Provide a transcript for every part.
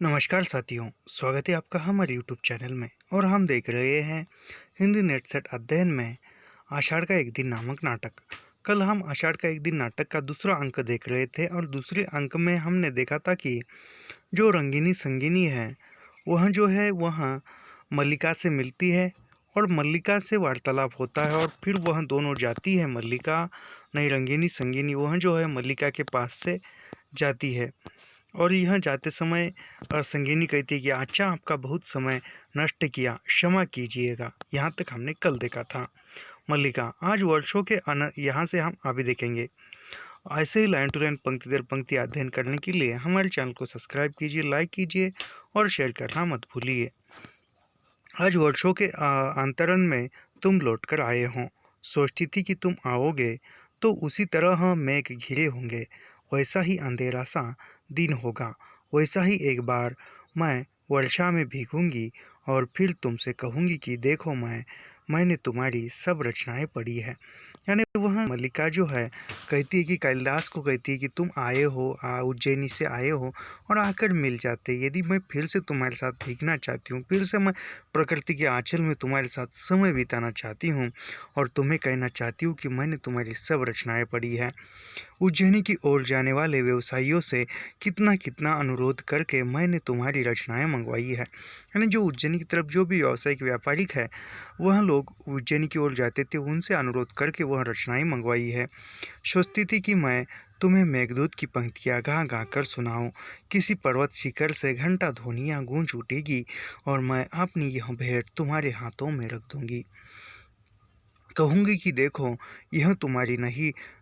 नमस्कार साथियों, स्वागत है आपका हमारे यूट्यूब चैनल में। और हम देख रहे हैं हिंदी नेट सेट अध्ययन में आषाढ़ का एक दिन नामक नाटक। कल हम आषाढ़ का एक दिन नाटक का दूसरा अंक देख रहे थे और दूसरे अंक में हमने देखा था कि जो रंगिनी संगिनी है वह जो है वह मल्लिका से मिलती है और मल्लिका से वार्तालाप होता है और फिर वह दोनों जाती है। मल्लिका नहीं, रंगिनी संगिनी वह जो है मल्लिका के पास से जाती है और यह जाते समय संगिनी कहती है कि अच्छा, आपका बहुत समय नष्ट किया, क्षमा कीजिएगा। यहाँ तक हमने कल देखा था। मल्लिका आज वर्षों के यहाँ से हम अभी देखेंगे। ऐसे ही लाइन टू लाइन पंक्ति दर पंक्ति अध्ययन करने के लिए हमारे चैनल को सब्सक्राइब कीजिए, लाइक कीजिए और शेयर करना मत भूलिए। आज वर्षों के अंतरण में तुम लौट कर आए हो। सोचती थी कि तुम आओगे तो उसी तरह मेघ घिरे होंगे, वैसा ही अंधेरा सा दिन होगा, वैसा ही एक बार मैं वर्षा में भीगूंगी और फिर तुमसे कहूंगी कि देखो मैंने तुम्हारी सब रचनाएं पढ़ी है। यानी वह मल्लिका जो है कहती है कि कालिदास को कहती है कि तुम आए हो, उज्जैनी से आए हो और आकर मिल जाते। यदि मैं फिर से तुम्हारे साथ भीगना चाहती हूँ, फिर से मैं प्रकृति के आंचल में तुम्हारे साथ समय बिताना चाहती हूँ और तुम्हें कहना चाहती हूँ कि मैंने तुम्हारी सब रचनाएं पढ़ी है। उज्जैनी की ओर जाने वाले व्यवसायियों से कितना कितना अनुरोध करके मैंने तुम्हारी रचनाएं मंगवाई है। यानी जो उज्जैनी की तरफ जो भी व्यावसायिक व्यापारिक है वह लोग उज्जैनी की ओर जाते थे, उनसे अनुरोध करके वह रचनाएं मंगवाई है। सोचती थी कि मैं तुम्हें मेघदूत की पंक्तियाँ गा गा कर सुनाऊँ। किसी पर्वत शिखर से घंटा ध्वनियाँ गूंज उठेगी और मैं अपनी यह भेंट तुम्हारे हाथों में रख दूंगी। कहूँगी कि देखो, यह तुम्हारी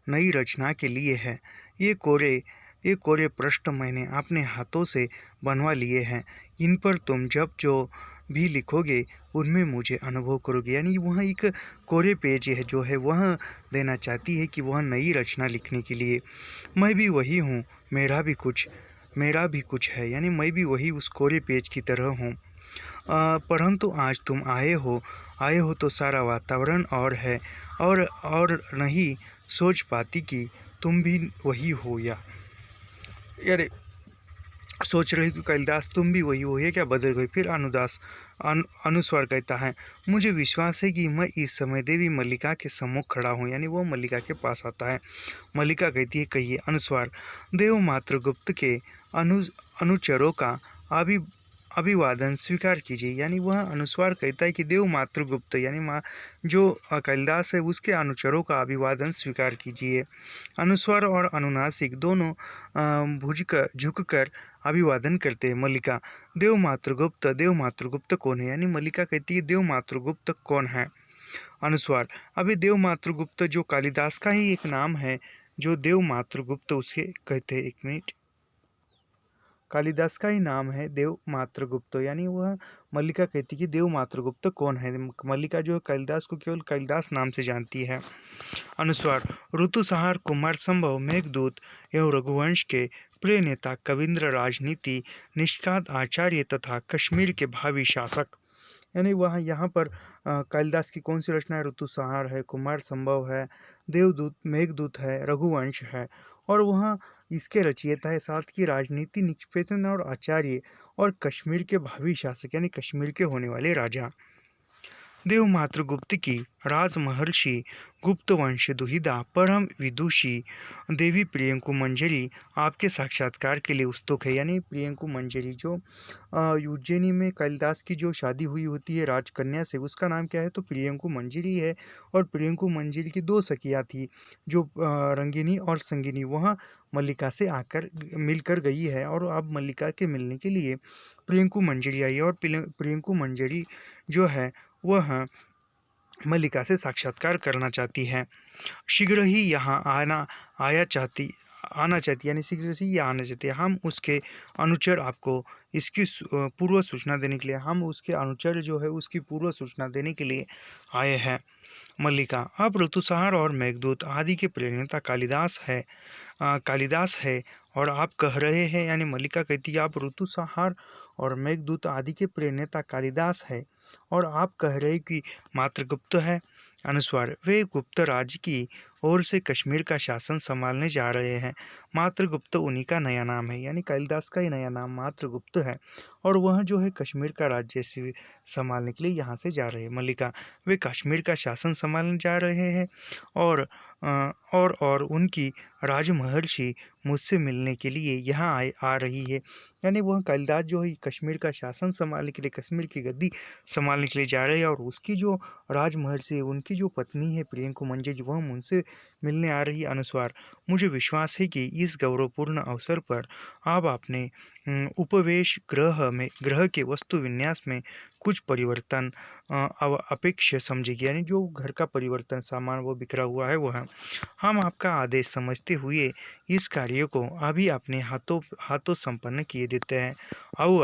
नई रचना के लिए है। ये कोरे पृष्ठ मैंने अपने हाथों से बनवा लिए हैं। इन पर तुम जब जो भी लिखोगे उनमें मुझे अनुभव करोगे। यानी वह एक कोरे पेज है जो है वह देना चाहती है कि वह नई रचना लिखने के लिए। मैं भी वही हूँ, मेरा भी कुछ है। यानी मैं भी वही उस कोरे पेज की तरह हूँ। परंतु आज तुम आए हो तो सारा वातावरण और है और नहीं सोच पाती कि तुम भी वही हो या अरे सोच रही कि कालिदास तुम भी वही हो या क्या बदल गई। फिर अनुस्वार कहता है, मुझे विश्वास है कि मैं इस समय देवी मल्लिका के सम्मुख खड़ा हूँ। यानी वो मल्लिका के पास आता है। मल्लिका कहती है, कहिए। अनुस्वार, देव मातृगुप्त के अनुचरों का अभि अभिवादन स्वीकार कीजिए। यानी वह अनुस्वार कहता है कि देव मातृगुप्त यानी जो कालिदास है उसके अनुचरों का अभिवादन स्वीकार कीजिए। अनुस्वार और अनुनासिक दोनों झुककर अभिवादन करते हैं। मल्लिका, देव मातृगुप्त कौन है? यानी मल्लिका कहती है देव मातृगुप्त कौन है? अनुस्वार, अभी देव मातृगुप्त जो कालिदास का ही एक नाम है, जो देव मातृगुप्त उसे कहते हैं। एक मिनट, कालिदास का ही नाम है देव मातृगुप्त। यानी वह मल्लिका कहती कि देव मातृगुप्त कौन है। मल्लिका जो कालिदास को केवल कालिदास नाम से जानती है। अनुस्वार, ऋतुसंहार, कुमार संभव, मेघदूत एवं रघुवंश के प्रिय नेता, कविंद्र, राजनीति निष्कांत आचार्य तथा कश्मीर के भावी शासक। यानी वहाँ यहाँ पर कालिदास की कौन सी रचना है? ऋतुसंहार है, कुमार संभव है, देवदूत मेघदूत है, रघुवंश है और वहाँ इसके रचयिता है साथ की राजनीति निष्पेषण और आचार्य और कश्मीर के भावी शासक यानी कश्मीर के होने वाले राजा। देव मातृगुप्त की राजमहर्षि गुप्त वंश दुहिदा परम विदुषी देवी प्रियंकु मंजरी आपके साक्षात्कार के लिए उत्सुक है। यानी प्रियंकु मंजरी जो उज्जैनी में कालिदास की जो शादी हुई होती है राजकन्या से, उसका नाम क्या है? तो प्रियंकु मंजरी है। और प्रियंकु मंजरी की दो सखियाँ थी जो रंगिनी और संगिनी, वह मल्लिका से आकर मिलकर गई है और अब मल्लिका के मिलने के लिए प्रियंकु मंजरी आई है। और प्रियंकु मंजरी जो है वह मल्लिका से साक्षात्कार करना चाहती है। शीघ्र ही यहाँ आना चाहती यानी शीघ्र से ये आना चाहती है। हम उसके अनुचर आपको इसकी पूर्व सूचना देने के लिए हम उसके अनुचर जो है उसकी पूर्व सूचना देने के लिए आए हैं। मल्लिका, अब ऋतुसंहार और मेघदूत आदि के प्रेरणा कालिदास है और आप कह रहे हैं। यानी मल्लिका कहती है आप ऋतुसंहार और मेघदूत आदि के प्रेरणा कालिदास है और आप कह रहे कि मातृगुप्त है। अनुस्वार, वे गुप्त राज्य की ओर से कश्मीर का शासन संभालने जा रहे हैं। मात्रगुप्त उन्हीं का नया नाम है, यानी कालिदास का ही नया नाम मात्रगुप्त है। और वह जो है कश्मीर का राज्य संभालने के लिए यहाँ से जा रहे हैं। मल्लिका, वे कश्मीर का शासन संभालने जा रहे हैं और उनकी राजमहर्षि मुझसे मिलने के लिए यहाँ आ रही है। यानी वह कालिदास जो है कश्मीर का शासन संभालने के लिए, कश्मीर की गद्दी संभालने के लिए जा रहे हैं, और उसकी जो राजमहर्षि है, उनकी जो पत्नी है प्रियंका मंजरी, वह मुझसे मिलने आ रही है। अनुस्वार, मुझे विश्वास है कि इस गौरवपूर्ण अवसर पर आप अपने उपवेश ग्रह के वस्तु विन्यास में कुछ परिवर्तन अपेक्ष समझेगी। यानी जो घर का परिवर्तन सामान वो बिखरा हुआ है वह हम आपका आदेश समझते हुए इस कार्य को अभी अपने हाथों संपन्न किए देते हैं।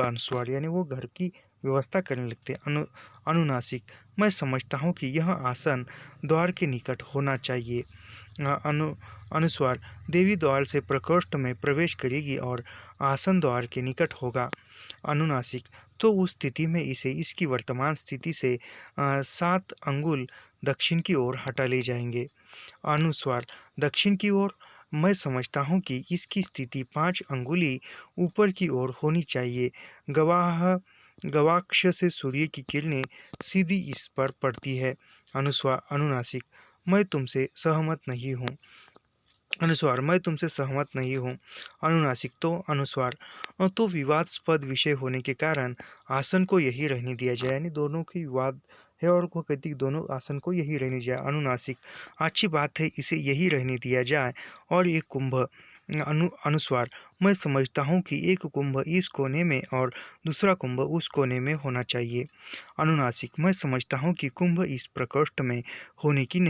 अनुस्वार, यानी वो घर की व्यवस्था करने लगते हैं। अनुनासिक, मैं समझता हूँ कि यह आसन द्वार के निकट होना चाहिए। अनुस्वार, देवी द्वार से प्रकोष्ठ में प्रवेश करेगी और आसन द्वार के निकट होगा। अनुनासिक, तो उस स्थिति में इसे इसकी वर्तमान स्थिति से 7 अंगुल दक्षिण की ओर हटा ले जाएंगे। अनुस्वार, दक्षिण की ओर, मैं समझता हूँ कि इसकी स्थिति 5 अंगुली ऊपर की ओर होनी चाहिए। गवाक्ष से सूर्य की किरणें सीधी इस पर पड़ती है। अनुनासिक, मैं तुमसे सहमत नहीं हूँ। अनुस्वार, मैं तुमसे सहमत नहीं हूँ। अनुनासिक, तो अनुस्वार, तो विवादास्पद विषय होने के कारण आसन को यही रहने दिया जाए। यानी दोनों की विवाद है और वो कहती कि दोनों आसन को यही रहने जाए। अनुनासिक, अच्छी बात है, इसे यही रहने दिया जाए। और एक कुंभ। अनुस्वार, मैं समझता हूँ कि एक कुंभ इस कोने में और दूसरा कुंभ उस कोने में होना चाहिए। अनुनासिक, मैं समझता हूँ कि कुंभ इस प्रकोष्ठ में होनी ही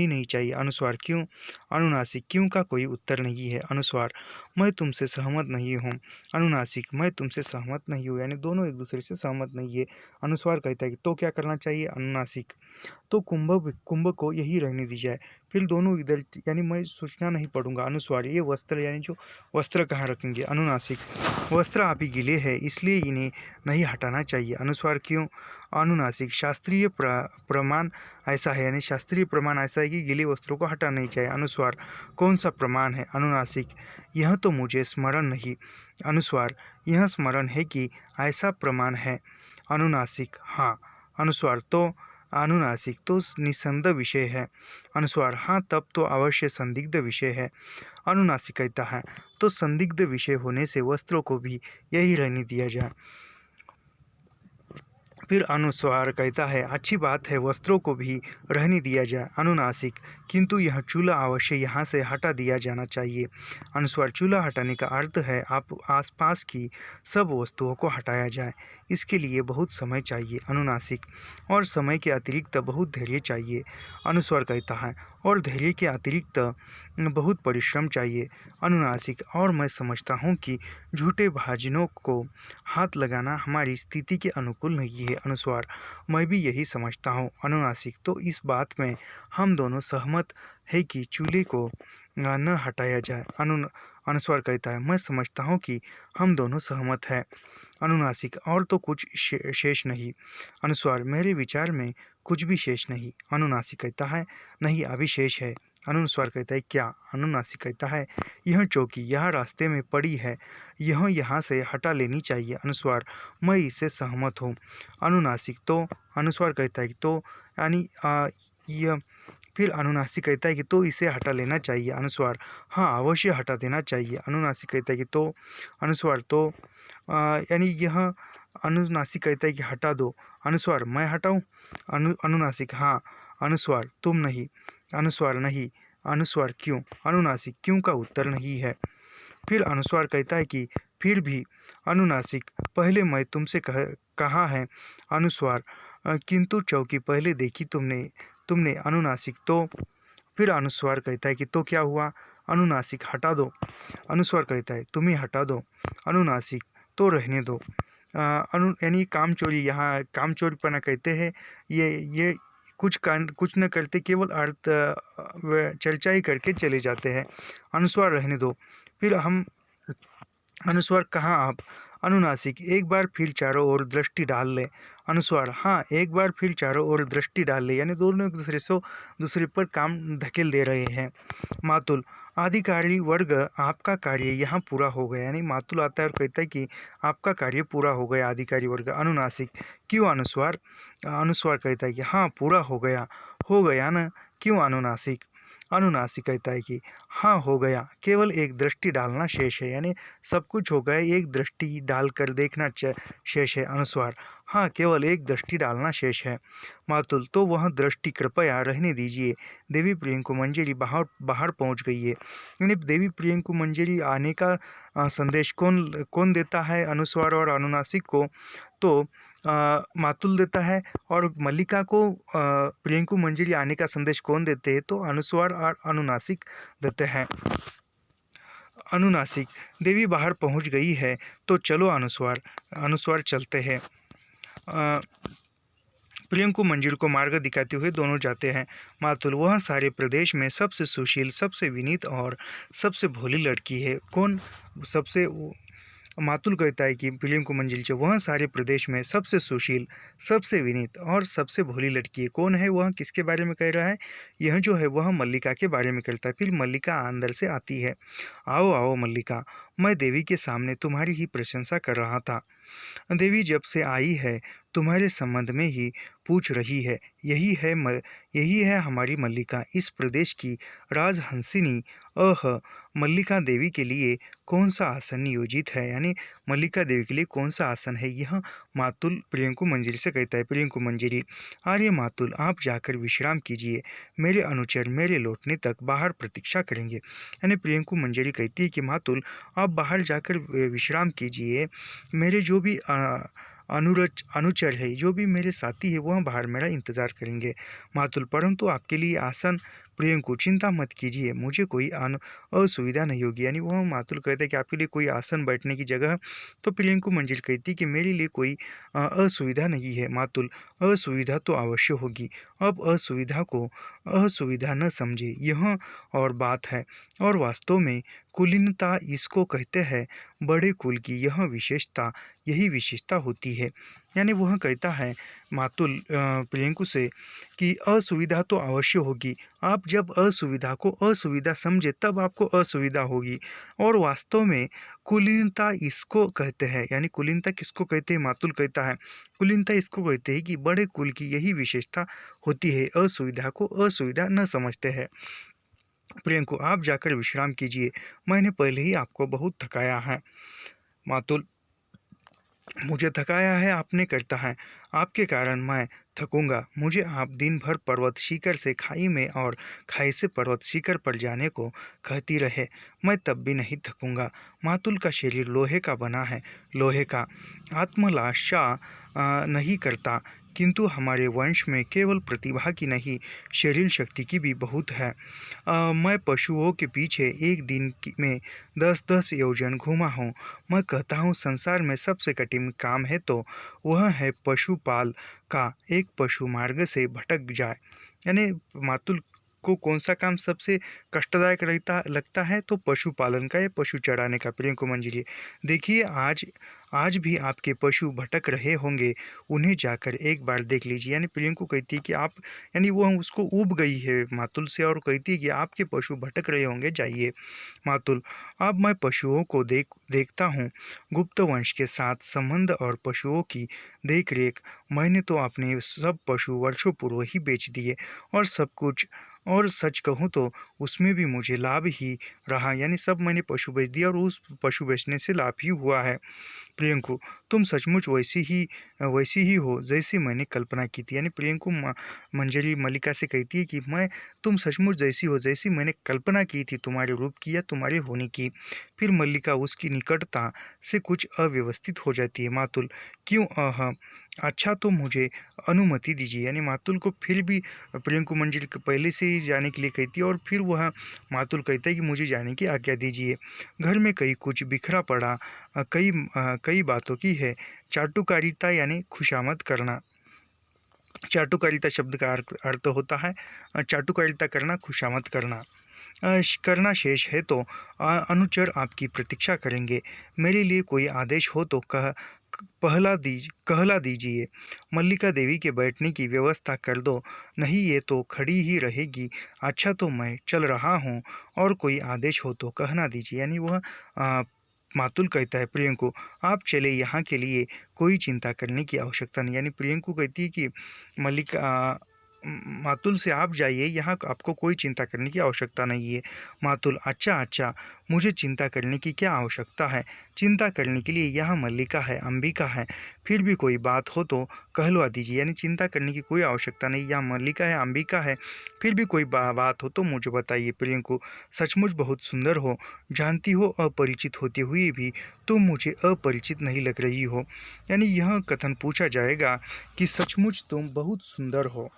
नहीं चाहिए। अनुस्वार, क्यों? अनुनासिक, क्यों का कोई उत्तर नहीं है। अनुस्वार, मैं तुमसे सहमत नहीं हूँ। अनुनासिक, मैं तुमसे सहमत नहीं हूँ, यानी दोनों एक दूसरे से सहमत नहीं है। अनुस्वार कहता है कि तो क्या करना चाहिए। अनुनासिक, तो कुंभ को यही रहने दी जाए। फिर दोनों इधर, यानी मैं सोचना नहीं पड़ूंगा। अनुस्वार, ये वस्त्र, यानी जो वस्त्र कहाँ रखेंगे। अनुनासिक, वस्त्र आप ही गीले हैं, इसलिए इन्हें नहीं हटाना चाहिए। अनुस्वार, क्यों? अनुनासिक, शास्त्रीय प्रमाण ऐसा है, यानी शास्त्रीय प्रमाण ऐसा है कि गीले वस्त्रों को हटाना नहीं चाहिए। अनुस्वार, कौन सा प्रमाण है। अनुनासिक, यह तो मुझे स्मरण नहीं। अनुस्वार, यह स्मरण है कि ऐसा प्रमाण है। अनुनासिक, हाँ। अनुस्वार, तो अनुनासिक, तो निसंदेह विषय है। अनुस्वार, हाँ, तब तो अवश्य संदिग्ध विषय है। अनुनासिक कहता है, तो संदिग्ध विषय होने से वस्त्रों को भी यही रहने दिया जाए। फिर अनुस्वार कहता है, अच्छी बात है, वस्त्रों को भी रहने दिया जाए। अनुनासिक, किंतु यह चूल्हा अवश्य यहाँ से हटा दिया जाना चाहिए। अनुस्वार, चूल्हा हटाने का अर्थ है आप आसपास की सब वस्तुओं को हटाया जाए, इसके लिए बहुत समय चाहिए। अनुनासिक, और समय के अतिरिक्त बहुत धैर्य चाहिए। अनुस्वार कहता है, और धैर्य के अतिरिक्त बहुत परिश्रम चाहिए। अनुनासिक, और मैं समझता हूँ कि झूठे भाजनों को हाथ लगाना हमारी स्थिति के अनुकूल नहीं है। अनुस्वार, मैं भी यही समझता हूँ। अनुनासिक, तो इस बात में हम दोनों सहमत है कि चूल्हे को न हटाया जाए। अनुस्वार कहता है, मैं समझता हूँ कि हम दोनों सहमत हैं। अनुनासिक, और तो कुछ शेष नहीं। अनुस्वार, मेरे विचार में कुछ भी शेष नहीं। अनुनासिक कहता है, नहीं, अभी शेष है। अनुस्वार कहता है, क्या? अनुनासिक कहता है, यह चौकी यहाँ रास्ते में पड़ी है, यह यहाँ से हटा लेनी चाहिए। अनुस्वार, मैं इससे सहमत हूँ। अनुनासिक, तो अनुस्वार कहता है कि तो यानी यह फिर अनुनासिक कहता है कि तो इसे हटा लेना चाहिए। अनुस्वार, हाँ, अवश्य हटा देना चाहिए। अनुनासिक कहता है कि तो अनुस्वार, तो यानी यह अनुनासिक कहता है कि हटा दो। अनुस्वार, मैं हटाऊं? अनुनासिक, हाँ। अनुस्वार, तुम नहीं। अनुस्वार, नहीं। अनुस्वार, क्यों? अनुनासिक, क्यों का उत्तर नहीं है। फिर अनुस्वार कहता है कि फिर भी। अनुनासिक, पहले मैं तुमसे कहा है। अनुस्वार, किंतु चौकी पहले देखी तुमने। अनुनासिक, तो फिर अनुस्वार कहता है कि तो क्या हुआ। अनुनासिक, हटा दो। अनुस्वार कहता है, तुम ही हटा दो। अनुनासिक, तो रहने दो। यानी कामचोरी, यहाँ कामचोरीपना कहते हैं। ये कुछ न करते, केवल अर्थ चर्चा ही करके चले जाते हैं। अनुस्वार, रहने दो। फिर हम अनुस्वार कहाँ आप? अनुनासिक एक बार फिर चारों ओर दृष्टि डाल ले। अनुस्वार हाँ, एक बार फिर चारों ओर दृष्टि डाल ले, यानी दोनों एक दूसरे पर काम धकेल दे रहे हैं। मातुल अधिकारी वर्ग, आपका कार्य यहाँ पूरा हो गया, यानी मातुल आता है और कहता है कि आपका कार्य पूरा हो गया अधिकारी वर्ग। अनुनासिक क्यों अनुस्वार? अनुस्वार कहता है कि हाँ पूरा हो गया ना। क्यों अनुनासिक? अनुनासिक कहता है कि हाँ हो गया, केवल एक दृष्टि डालना शेष है, यानी सब कुछ हो गया, एक दृष्टि डालकर देखना शेष है। अनुस्वार हाँ, केवल एक दृष्टि डालना शेष है। मातुल तो वह दृष्टि कृपया रहने दीजिए, देवी प्रियंकु मंजरी बाहर बाहर पहुंच गई है। यानी देवी प्रियंकु मंजरी आने का संदेश कौन कौन देता है अनुस्वार और अनुनासिक को? तो मातुल देता है। और मल्लिका को प्रियंकु मंजरी आने का संदेश कौन देते हैं? तो अनुस्वार और अनुनासिक देते हैं। अनुनासिक देवी बाहर पहुंच गई है तो चलो अनुस्वार। अनुस्वार चलते हैं। प्रियंकु मंजिल को मार्ग दिखाते हुए दोनों जाते हैं। मातुल वह सारे प्रदेश में सबसे सुशील, सबसे विनीत और सबसे भोली लड़की है। कौन सबसे? मातुल कहता है कि प्रियंकु मंजिल जो वह सारे प्रदेश में सबसे सुशील, सबसे विनीत और सबसे भोली लड़की है। कौन है वह? किसके बारे में कह रहा है? यह जो है वह मल्लिका के बारे में कहता है। फिर मल्लिका अंदर से आती है। आओ आओ मल्लिका, मैं देवी के सामने तुम्हारी ही प्रशंसा कर रहा था। देवी जब से आई है तुम्हारे संबंध में ही पूछ रही है। यही है हमारी मल्लिका, इस प्रदेश की राजहंसिनी। मल्लिका देवी के लिए कौन सा आसन नियोजित है? यानी मल्लिका देवी के लिए कौन सा आसन है? यह मातुल प्रियंकु मंजरी से कहता है। प्रियंकु मंजरी आर्य मातुल, आप जाकर विश्राम कीजिए, मेरे अनुचर मेरे लौटने तक बाहर प्रतीक्षा करेंगे। यानी प्रियंकु मंजरी कहती है कि मातुल आप बाहर जाकर विश्राम कीजिए, मेरे जो भी अनुचर है, जो भी मेरे साथी है, वह बाहर मेरा इंतज़ार करेंगे। मातुल परंतु आपके लिए आसन? प्रियंकु चिंता मत कीजिए, मुझे कोई असुविधा नहीं होगी। यानी वह मातुल कहता है कि आपके लिए कोई आसन बैठने की जगह? तो प्रियंकु मंजिल कहती कि मेरे लिए कोई असुविधा नहीं है। मातुल असुविधा तो अवश्य होगी, अब असुविधा को असुविधा न समझे, यह और बात है। और वास्तव में कुलीनता इसको कहते हैं, बड़े कुल की यही विशेषता होती है। यानी वह कहता है मातुल प्रियंकु से कि असुविधा तो अवश्य होगी, आप जब असुविधा को असुविधा समझे तब आपको असुविधा होगी। और वास्तव में कुलीनता इसको कहते हैं। यानी कुलीनता किसको कहते हैं? मातुल कहता है कुलीनता इसको कहते हैं कि बड़े कुल की यही विशेषता होती है, असुविधा को असुविधा न समझते हैं। प्रियंकु आप जाकर विश्राम कीजिए, मैंने पहले ही आपको बहुत थकाया है। मातुल मुझे थकाया है आपने? करता है, आपके कारण मैं थकूंगा। मुझे आप दिन भर पर्वत शिखर से खाई में और खाई से पर्वत शिखर पर जाने को कहती रहे, मैं तब भी नहीं थकूंगा। मातुल का शरीर लोहे का बना है, लोहे का आत्मलाशा नहीं करता, किंतु हमारे वंश में केवल प्रतिभा की नहीं, शरीर शक्ति की भी बहुत है। मैं पशुओं के पीछे एक दिन में 10-10 योजन घूमा हूँ। मैं कहता हूँ संसार में सबसे कठिन काम है तो वह है पशुपाल का, एक पशु मार्ग से भटक जाए। यानी मातुल को कौन सा काम सबसे कष्टदायक लगता है? तो पशुपालन का या पशु चराने का। प्रियंकु मंजरी देखिए, आज भी आपके पशु भटक रहे होंगे, उन्हें जाकर एक बार देख लीजिए। यानी प्रियंकु कहती है कि आप, यानी वो उसको ऊब गई है मातुल से और कहती है कि आपके पशु भटक रहे होंगे, जाइए। मातुल अब मैं पशुओं को देखता हूँ, गुप्त वंश के साथ संबंध और पशुओं की देखरेख। मैंने तो अपने सब पशु वर्षों पूर्व ही बेच दिए और सब कुछ, और सच कहूँ तो उसमें भी मुझे लाभ ही रहा। यानी सब मैंने पशु बेच दिया और उस पशु बेचने से लाभ ही हुआ है। प्रियंकु तुम सचमुच वैसी ही हो जैसी मैंने कल्पना की थी। यानी प्रियंकु मंजरी मल्लिका से कहती है कि तुम सचमुच जैसी हो जैसी मैंने कल्पना की थी, तुम्हारे रूप की या तुम्हारे होने की। फिर मल्लिका उसकी निकटता से कुछ अव्यवस्थित हो जाती है। मातुल क्यों? अच्छा तो मुझे अनुमति दीजिए। यानी मातुल को फिर भी प्रियंकु मंजरी पहले से ही जाने के लिए कहती है और फिर वह मातुल कहता है कि मुझे जाने की आज्ञा दीजिए। घर में कई कुछ बिखरा पड़ा कई बातों की है। चाटुकारिता यानी खुशामद करना। चाटुकारिता शब्द का अर्थ होता है चाटुकारिता करना, खुशामद करना। करना शेष है तो अनुचर आपकी प्रतीक्षा करेंगे। मेरे लिए कोई आदेश हो तो कहला दीजिए। मल्लिका देवी के बैठने की व्यवस्था कर दो, नहीं ये तो खड़ी ही रहेगी। अच्छा तो मैं चल रहा हूँ, और कोई आदेश हो तो कहना दीजिए। यानी वह मातुल कहता है प्रियंकु, आप चले, यहाँ के लिए कोई चिंता करने की आवश्यकता नहीं। यानी प्रियंकु कहती है कि मल्लिका मातुल से आप जाइए, यहाँ आपको कोई चिंता करने की आवश्यकता नहीं है। मातुल, अच्छा अच्छा, मुझे चिंता करने की क्या आवश्यकता है? चिंता करने के लिए यहाँ मल्लिका है, अंबिका है, फिर भी कोई बात हो तो कहलवा दीजिए। यानी चिंता करने की कोई आवश्यकता नहीं, यहाँ मल्लिका है, अंबिका है, फिर भी कोई बात हो तो मुझे बताइए। प्रियंकु, सचमुच बहुत सुंदर हो, जानती हो अपरिचित होते हुए भी तुम मुझे अपरिचित नहीं लग रही हो। यानी यह कथन पूछा जाएगा कि सचमुच तुम बहुत सुंदर हो,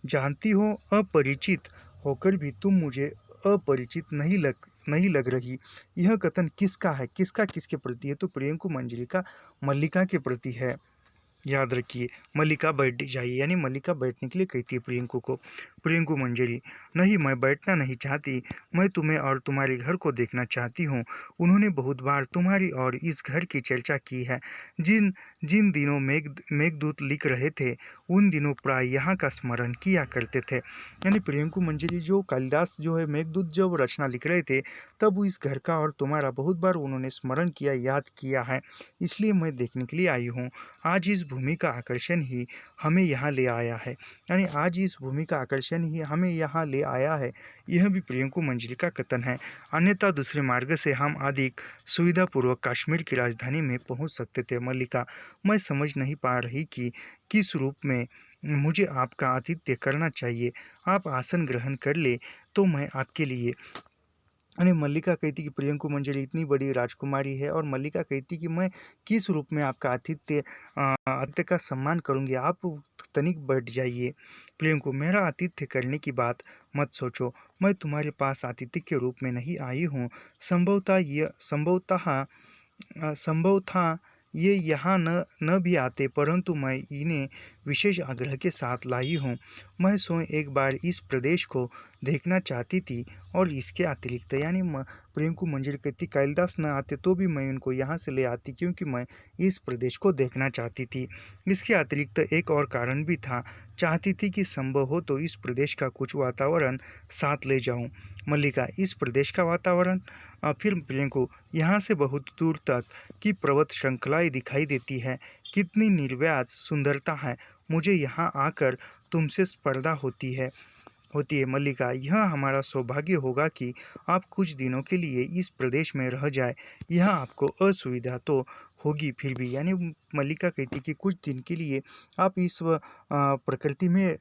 जानती हो अपरिचित होकर भी तुम मुझे अपरिचित नहीं लग रही। यह कथन किसका है, किसके प्रति है? तो प्रियंकु मंजरी का मल्लिका के प्रति है। याद रखिए, मल्लिका बैठ जाइए। यानी मल्लिका बैठने के लिए कहती है प्रियंकु को। प्रियंकु मंजरी, नहीं, मैं बैठना नहीं चाहती, मैं तुम्हें और तुम्हारे घर को देखना चाहती हूँ। उन्होंने बहुत बार तुम्हारी और इस घर की चर्चा की है। जिन जिन दिनों मेघदूत लिख रहे थे, उन दिनों प्राय यहाँ का स्मरण किया करते थे। यानी प्रियंकु मंजरी जो कालिदास जो है मेघदूत जब रचना लिख रहे थे, तब इस घर का और तुम्हारा बहुत बार उन्होंने स्मरण किया, याद किया है, इसलिए मैं देखने के लिए आई हूँ। आज इस भूमि का आकर्षण ही हमें यहाँ ले आया है। यानी आज इस भूमि का आकर्षण ही हमें यहाँ ले आया है। यह भी प्रियंकु मंजरी का कथन है। अन्यथा दूसरे मार्ग से हम अधिक सुविधापूर्वक कश्मीर की राजधानी में पहुँच सकते थे। मल्लिका, मैं समझ नहीं पा रही कि किस रूप में मुझे आपका आतिथ्य करना चाहिए। आप आसन ग्रहण कर ले तो मैं आपके लिए। यानी मल्लिका कहती कि प्रियंकु मंजरी इतनी बड़ी राजकुमारी है, और मल्लिका कहती कि मैं किस रूप में आपका आतिथ्य का सम्मान करूंगी, आप तनिक बैठ जाइए। प्रियंकु, मेरा आतिथ्य करने की बात मत सोचो, मैं तुम्हारे पास आतिथ्य के रूप में नहीं आई हूँ। संभव था ये यहाँ न भी आते, परंतु मैं इन्हें विशेष आग्रह के साथ लाई हूँ। मैं स्वयं एक बार इस प्रदेश को देखना चाहती थी, और इसके अतिरिक्त यानी प्रियंकु मंजरी कहती कालिदास न आते तो भी मैं उनको यहाँ से ले आती, क्योंकि मैं इस प्रदेश को देखना चाहती थी। इसके अतिरिक्त एक और कारण भी था, चाहती थी कि संभव हो तो इस प्रदेश का कुछ वातावरण साथ ले जाऊं। मल्लिका, इस प्रदेश का वातावरण? फिर प्रियंकु, यहाँ से बहुत दूर तक की पर्वत श्रृंखलाएं दिखाई देती है, कितनी निर्व्याज सुंदरता है, मुझे यहाँ आकर तुमसे स्पर्धा होती है। मल्लिका, यह हमारा सौभाग्य होगा कि आप कुछ दिनों के लिए इस प्रदेश में रह जाए। यह आपको असुविधा तो होगी फिर भी। यानी मल्लिका कहती कि कुछ दिन के लिए आप इस प्रकृति में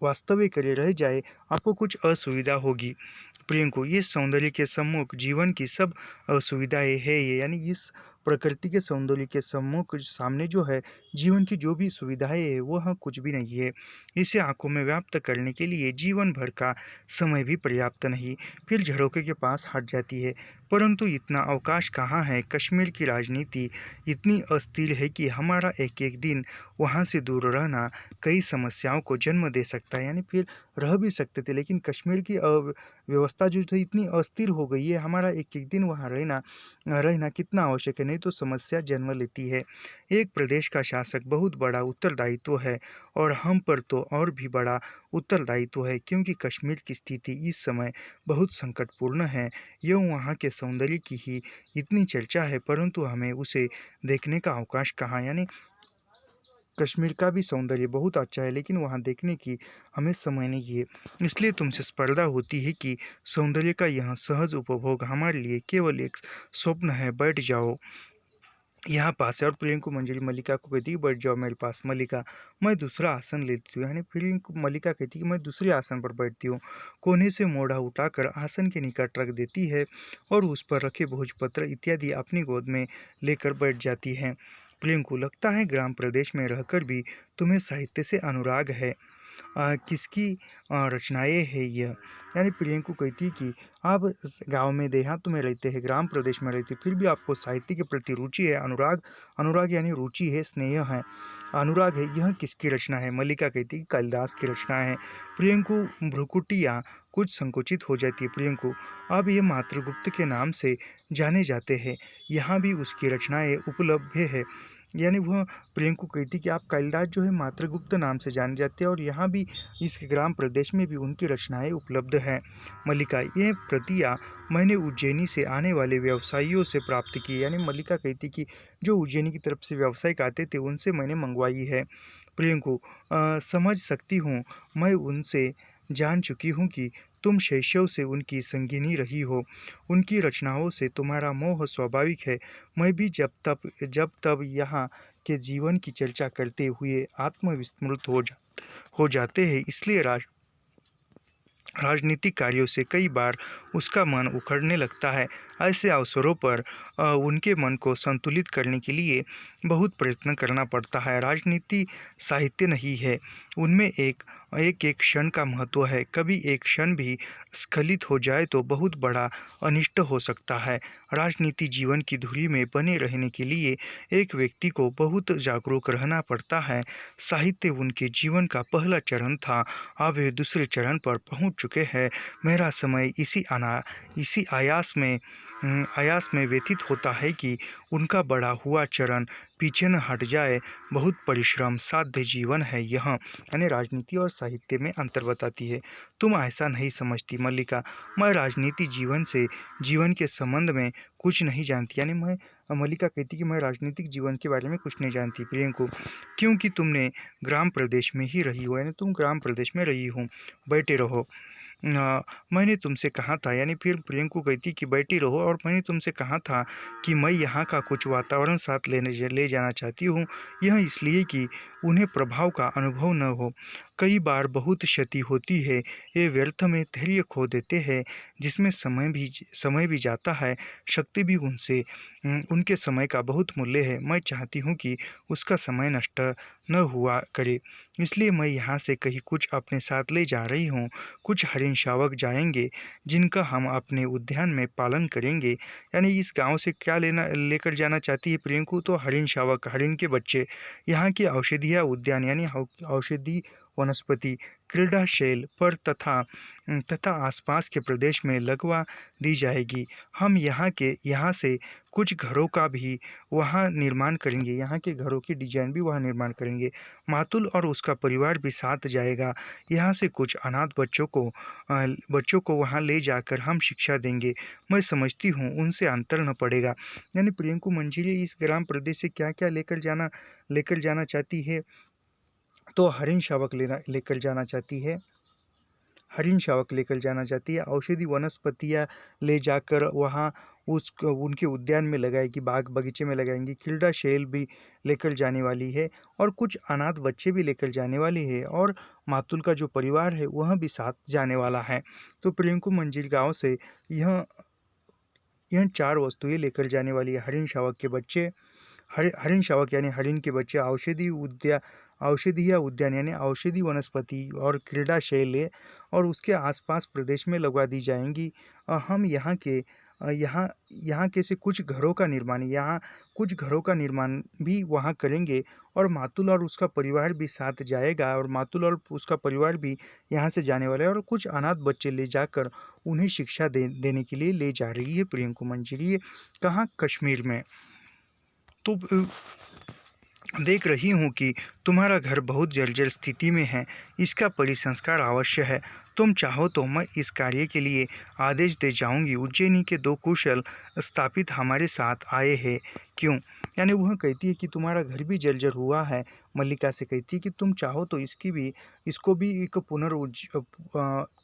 वास्तव्य करे रह जाए, आपको कुछ असुविधा होगी। प्रियंकु, ये सौंदर्य के सम्मुख जीवन की सब असुविधाएं है ये। यानी इस प्रकृति के सौंदर्य के सम्मुख सामने जो है जीवन की जो भी सुविधाएं है वह कुछ भी नहीं है। इसे आंखों में व्याप्त करने के लिए जीवन भर का समय भी पर्याप्त नहीं। फिर झरोखे के पास हट जाती है, परंतु इतना अवकाश कहाँ है। कश्मीर की राजनीति इतनी अस्थिर है कि हमारा एक एक दिन वहाँ से दूर रहना कई समस्याओं को जन्म दे सकता है। यानी फिर रह भी सकते थे, लेकिन कश्मीर की व्यवस्था जो थी इतनी अस्थिर हो गई है, हमारा एक एक दिन वहाँ रहना रहना कितना आवश्यक है, नहीं तो समस्या जन्म लेती है। एक प्रदेश का शासक बहुत बड़ा उत्तरदायित्व है, और हम पर तो और भी बड़ा उत्तरदायित्व है, क्योंकि कश्मीर की स्थिति इस समय बहुत संकटपूर्ण है। यूँ वहाँ के सौंदर्य की ही इतनी चर्चा है, परंतु हमें उसे देखने का अवकाश कहाँ। यानी कश्मीर का भी सौंदर्य बहुत अच्छा है, लेकिन वहाँ देखने की हमें समय नहीं है। इसलिए तुमसे स्पर्धा होती है कि सौंदर्य का यह सहज उपभोग हमारे लिए केवल एक स्वप्न है। बैठ जाओ यहाँ पास है। और प्रियंकु मंजरी मल्लिका को कहती है बैठ जाओ मेरे पास। मल्लिका, मैं दूसरा आसन लेती हूँ। यानी प्रियंकु मल्लिका कहती है कि मैं दूसरे आसन पर बैठती हूँ। कोने से मोढ़ा उठाकर आसन के निकट रख देती है, और उस पर रखे भोजपत्र इत्यादि अपनी गोद में लेकर बैठ जाती है। प्रियंकु, लगता है ग्राम प्रदेश में रहकर भी तुम्हें साहित्य से अनुराग है। किसकी रचनाएँ है यह? यानी प्रियंकु कहती है कि आप गाँव में देहात में रहते हैं, ग्राम प्रदेश में रहते हैं, फिर भी आपको साहित्य के प्रति रुचि है, अनुराग अनुराग यानी रुचि है, स्नेह है, अनुराग है, यह किसकी रचना है? मल्लिका कहती है कालिदास की रचना है। प्रियंकु भ्रुकुटियाँ कुछ संकुचित हो जाती है। प्रियंकु अब ये मातृगुप्त के नाम से जाने जाते हैं, यहाँ भी उसकी रचनाएँ उपलब्ध है। यानी वह प्रियंकु कहती कि आप कालिदास जो है मातृगुप्त नाम से जाने जाते हैं और यहाँ भी इस ग्राम प्रदेश में भी उनकी रचनाएँ उपलब्ध हैं। मल्लिका ये प्रतियाँ मैंने उज्जैनी से आने वाले व्यवसायियों से प्राप्त की। यानी मल्लिका कहती कि जो उज्जैनी की तरफ से व्यावसायिक आते थे उनसे मैंने मंगवाई है। प्रियंकु समझ सकती हूँ, मैं उनसे जान चुकी हूँ कि तुम शैशव से उनकी संगिनी रही हो, उनकी रचनाओं से तुम्हारा मोह स्वाभाविक है। मैं भी जब तब यहाँ के जीवन की चर्चा करते हुए आत्मविस्मृत हो जाते हैं, इसलिए राजनीतिक कार्यों से कई बार उसका मन उखड़ने लगता है। ऐसे अवसरों पर उनके मन को संतुलित करने के लिए बहुत प्रयत्न करना पड़ता है। राजनीति साहित्य नहीं है, उनमें एक एक क्षण का महत्व है। कभी एक क्षण भी स्खलित हो जाए तो बहुत बड़ा अनिष्ट हो सकता है। राजनीति जीवन की धुरी में बने रहने के लिए एक व्यक्ति को बहुत जागरूक रहना पड़ता है। साहित्य उनके जीवन का पहला चरण था, अब वे दूसरे चरण पर पहुंच चुके हैं। मेरा समय इसी आयास में व्यतीत होता है कि उनका बड़ा हुआ चरण पीछे न हट जाए। बहुत परिश्रम साध्य जीवन है यह। यानी राजनीति और साहित्य में अंतर बताती है। तुम ऐसा नहीं समझती मल्लिका, मैं राजनीति जीवन के संबंध में कुछ नहीं जानती। यानी मल्लिका कहती कि मैं राजनीतिक जीवन के बारे में कुछ नहीं जानती। प्रियंकु क्योंकि तुमने ग्राम प्रदेश में ही रही हो, यानी तुम ग्राम प्रदेश में रही हो, बैठे रहो। मैंने तुमसे कहा था, यानी फिर प्रियंकु कहती कि बैठी रहो, और मैंने तुमसे कहा था कि मैं यहाँ का कुछ वातावरण साथ ले जाना चाहती हूँ। यह इसलिए कि उन्हें प्रभाव का अनुभव न हो। कई बार बहुत क्षति होती है, ये व्यर्थ में धैर्य खो देते हैं, जिसमें समय भी जाता है, शक्ति भी उनके समय का बहुत मूल्य है। मैं चाहती हूँ कि उसका समय नष्ट न हुआ करे, इसलिए मैं यहाँ से कहीं कुछ अपने साथ ले जा रही हूँ। कुछ हरिण शावक जाएंगे जिनका हम अपने उद्यान में पालन करेंगे। यानी इस गांव से क्या लेकर जाना चाहती है प्रियंकु? तो हरिण शावक, हरिण के बच्चे, यहाँ की औषधीय उद्यान यानी औषधि वनस्पति क्रीडाशैल पर तथा आसपास के प्रदेश में लगवा दी जाएगी। हम यहाँ से कुछ घरों का भी वहाँ निर्माण करेंगे, यहाँ के घरों की डिजाइन भी वहाँ निर्माण करेंगे। मातुल और उसका परिवार भी साथ जाएगा। यहाँ से कुछ अनाथ बच्चों को वहाँ ले जाकर हम शिक्षा देंगे। मैं समझती हूँ उनसे अंतर न पड़ेगा। यानी प्रियंकु मंजिली इस ग्राम प्रदेश से क्या क्या लेकर जाना चाहती है? तो लेकर जाना चाहती है, हरिण शावक लेकर जाना चाहती है, औषधि वनस्पतियाँ ले जाकर वहाँ उनके उद्यान में लगाएगी, बाग बगीचे में लगाएंगी। खिल्डा शैल भी लेकर जाने वाली है, और कुछ अनाथ बच्चे भी लेकर जाने वाली है, और मातुल का जो परिवार है वह भी साथ जाने वाला है। तो प्रियंकु मंजिल गाँव से यह 4 वस्तुएं लेकर जाने वाली है। हरिण शावक के बच्चे, हरिण शावक यानी हरिण के बच्चे, औषधीय उद्यान यानी औषधि वनस्पति और क्रीड़ा शैल, और उसके आसपास प्रदेश में लगवा दी जाएंगी। हम यहाँ के से कुछ घरों का निर्माण भी वहाँ करेंगे, और मातुल और उसका परिवार भी साथ जाएगा, और मातुल और उसका परिवार भी यहाँ से जाने वाला है, और कुछ अनाथ बच्चे ले जाकर उन्हें शिक्षा देने के लिए ले जा रही है प्रियंकु मंजिली। कहाँ? कश्मीर में। तो देख रही हूँ कि तुम्हारा घर बहुत जर्जर स्थिति में है, इसका परिसंस्कार अवश्य है। तुम चाहो तो मैं इस कार्य के लिए आदेश दे जाऊंगी। उज्जैनी के 2 कुशल स्थापित हमारे साथ आए हैं। क्यों? यानी वह कहती है कि तुम्हारा घर भी जर्जर हुआ है। मल्लिका से कहती है कि तुम चाहो तो इसको भी एक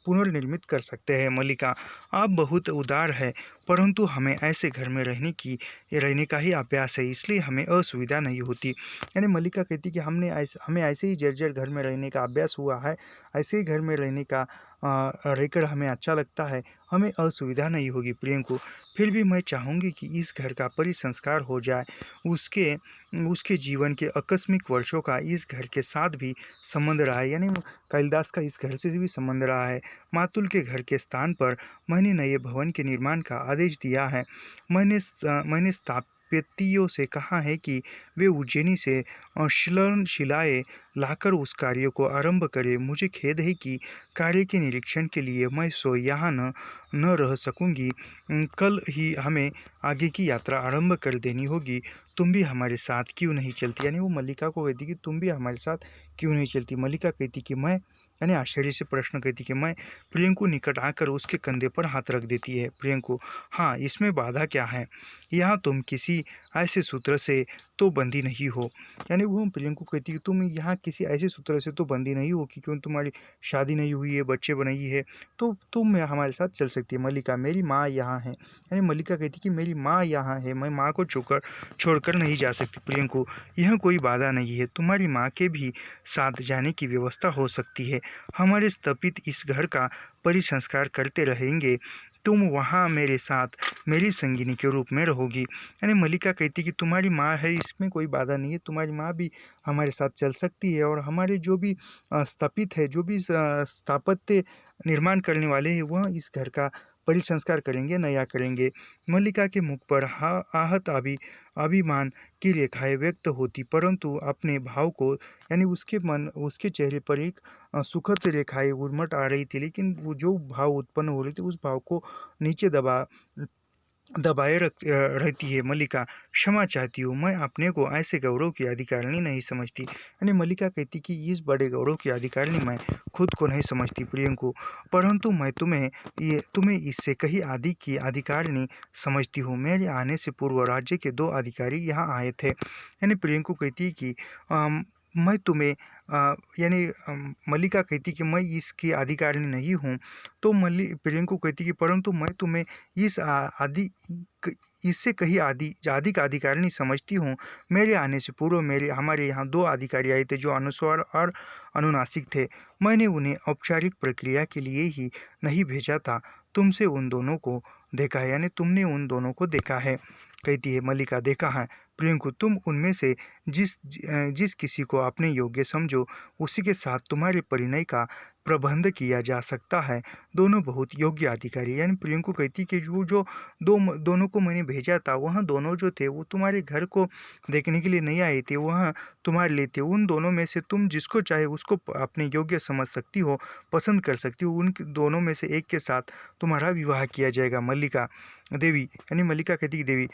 पुनर्निर्मित कर सकते हैं। मल्लिका आप बहुत उदार है, परंतु हमें ऐसे घर में रहने का ही अभ्यास है, इसलिए हमें असुविधा नहीं होती। यानी मल्लिका कहती कि हमें ऐसे ही जर्जर घर में रहने का अभ्यास हुआ है, ऐसे ही घर में रहकर हमें अच्छा लगता है, हमें असुविधा नहीं होगी। प्रियंकु फिर भी मैं चाहूँगी कि इस घर का परिसंस्कार हो जाए, उसके जीवन के आकस्मिक वर्षों वर्षों का इस घर के साथ भी संबंध रहा है, यानी कालिदास का इस घर से भी संबंध रहा है। मातुल के घर के स्थान पर मैंने नए भवन के निर्माण का आदेश दिया है। मैंने स्थापत्यों से कहा है कि वे उज्जैनी से शिलाएं लाकर उस कार्य को आरंभ करें। मुझे खेद है कि कार्य के निरीक्षण के लिए मैं यहाँ न रह सकूंगी। कल ही हमें आगे की यात्रा आरंभ कर देनी होगी। तुम भी हमारे साथ क्यों नहीं चलती? यानी वो मल्लिका को कहती कि तुम भी हमारे साथ क्यों नहीं चलती? मल्लिका कहती कि मैं, यानी आश्चर्य से प्रश्न करती कि मैं। प्रियंकु निकट आकर उसके कंधे पर हाथ रख देती है। प्रियंकु, हाँ, इसमें बाधा क्या है? यहाँ तुम किसी ऐसे सूत्र से तो बंधी नहीं हो। यानी वो प्रियंकु कहती कि तुम यहाँ किसी ऐसे सूत्र से तो बंधी नहीं हो कि क्यों तुम्हारी शादी नहीं हुई है, बच्चे बनाई है, तो तुम हमारे साथ चल सकती है। मल्लिका, मेरी माँ यहाँ है। यानी मल्लिका कहती कि मेरी माँ यहाँ है, मैं माँ को छोड़कर नहीं जा सकती। प्रियंकु, यह कोई बाधा नहीं है, तुम्हारी माँ के भी साथ जाने की व्यवस्था हो सकती है। हमारे स्थापित इस घर का परिसंस्कार करते रहेंगे। तुम वहाँ मेरे साथ मेरी संगिनी के रूप में रहोगी। यानी मल्लिका कहती कि तुम्हारी माँ है, इसमें कोई बाधा नहीं है, तुम्हारी माँ भी हमारे साथ चल सकती है, और हमारे जो भी स्थापित है, जो भी स्थापत्य निर्माण करने वाले हैं, वह इस घर का परिसंस्कार करेंगे, नया करेंगे। मल्लिका के मुख पर आहत अभिमान की रेखाएं व्यक्त होती, परंतु अपने भाव को, यानी उसके चेहरे पर एक सुखद रेखाएं उर्मट आ रही थी, लेकिन वो जो भाव उत्पन्न हो रही थी उस भाव को नीचे दबाए रहती है। मल्लिका, क्षमा चाहती हूँ, मैं अपने को ऐसे गौरव की अधिकारिणी नहीं समझती। यानी मल्लिका कहती कि इस बड़े गौरव की अधिकारिणी मैं खुद को नहीं समझती। प्रियंकु, परंतु मैं तुम्हें इससे कहीं आदि की अधिकारिणी समझती हूँ। मेरे आने से पूर्व राज्य के 2 अधिकारी यहाँ आए थे। यानी प्रियंकु कहती है कि मैं तुम्हें यानी मल्लिका कहती कि मैं इसकी अधिकारिणी नहीं हूँ। तो प्रियंकु कहती कि परंतु मैं तुम्हें इस इससे कहीं आदि का अधिकारिणी समझती हूँ। मेरे आने से पूर्व हमारे यहाँ 2 अधिकारी आए थे जो अनुस्वार और अनुनासिक थे। मैंने उन्हें औपचारिक प्रक्रिया के लिए ही नहीं भेजा था। तुमसे उन दोनों को देखा है, यानी तुमने उन दोनों को देखा है। कहती है मल्लिका, देखा है। प्रियंकु, तुम उनमें से जिस किसी को अपने योग्य समझो उसी के साथ तुम्हारे परिणय का प्रबंध किया जा सकता है। दोनों बहुत योग्य अधिकारी। यानी प्रियंकु कहती कि जो दोनों को मैंने भेजा था, वह दोनों जो थे वो तुम्हारे घर को देखने के लिए नहीं आए थे, वह तुम्हारे लिए थे। उन दोनों में से तुम जिसको चाहे उसको अपने योग्य समझ सकती हो, पसंद कर सकती हो। उन दोनों में से एक के साथ तुम्हारा विवाह किया जाएगा। मल्लिका देवी, यानी मल्लिका कहती कि देवी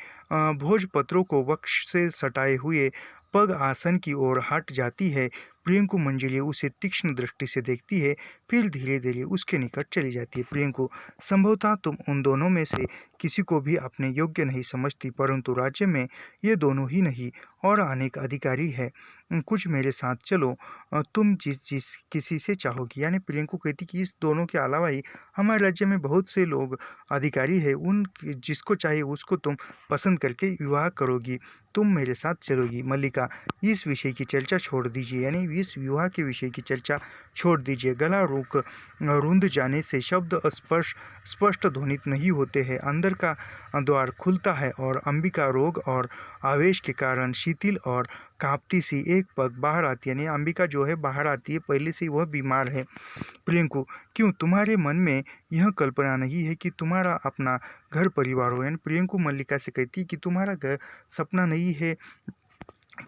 भोजपत्रों को वक्ष से सटाए हुए पग आसन की ओर हट जाती है। प्रियंकु मंजिली उसे तीक्ष्ण दृष्टि से देखती है, फिर धीरे धीरे उसके निकट चली जाती है। प्रियंकु, संभवतः तुम उन दोनों में से किसी को भी अपने योग्य नहीं समझती, परंतु राज्य में ये दोनों ही नहीं और अनेक अधिकारी है। कुछ मेरे साथ चलो, तुम जिस किसी से चाहोगी। यानी प्रियंकु कहती कि इस दोनों के अलावा ही हमारे राज्य में बहुत से लोग अधिकारी है, उन जिसको चाहे उसको तुम पसंद करके विवाह करोगी। तुम मेरे साथ चलोगी। मल्लिका, इस विषय की चर्चा छोड़ दीजिए, यानी इस विवाह के विषय की चर्चा छोड़ दीजिए। गला रुंध जाने से शब्द स्पष्ट ध्वनित नहीं होते हैं। अंदर का द्वार खुलता है और अंबिका रोग और आवेश के कारण शिथिल और कांपती सी एक पग बाहर आती है। यानी अंबिका जो है बाहर आती है, पहले से वह बीमार है। प्रियंकु, क्यों तुम्हारे मन में यह कल्पना नहीं है कि तुम्हारा अपना घर परिवार हो? यानी प्रियंकु मल्लिका से कहती है कि तुम्हारा घर सपना नहीं है,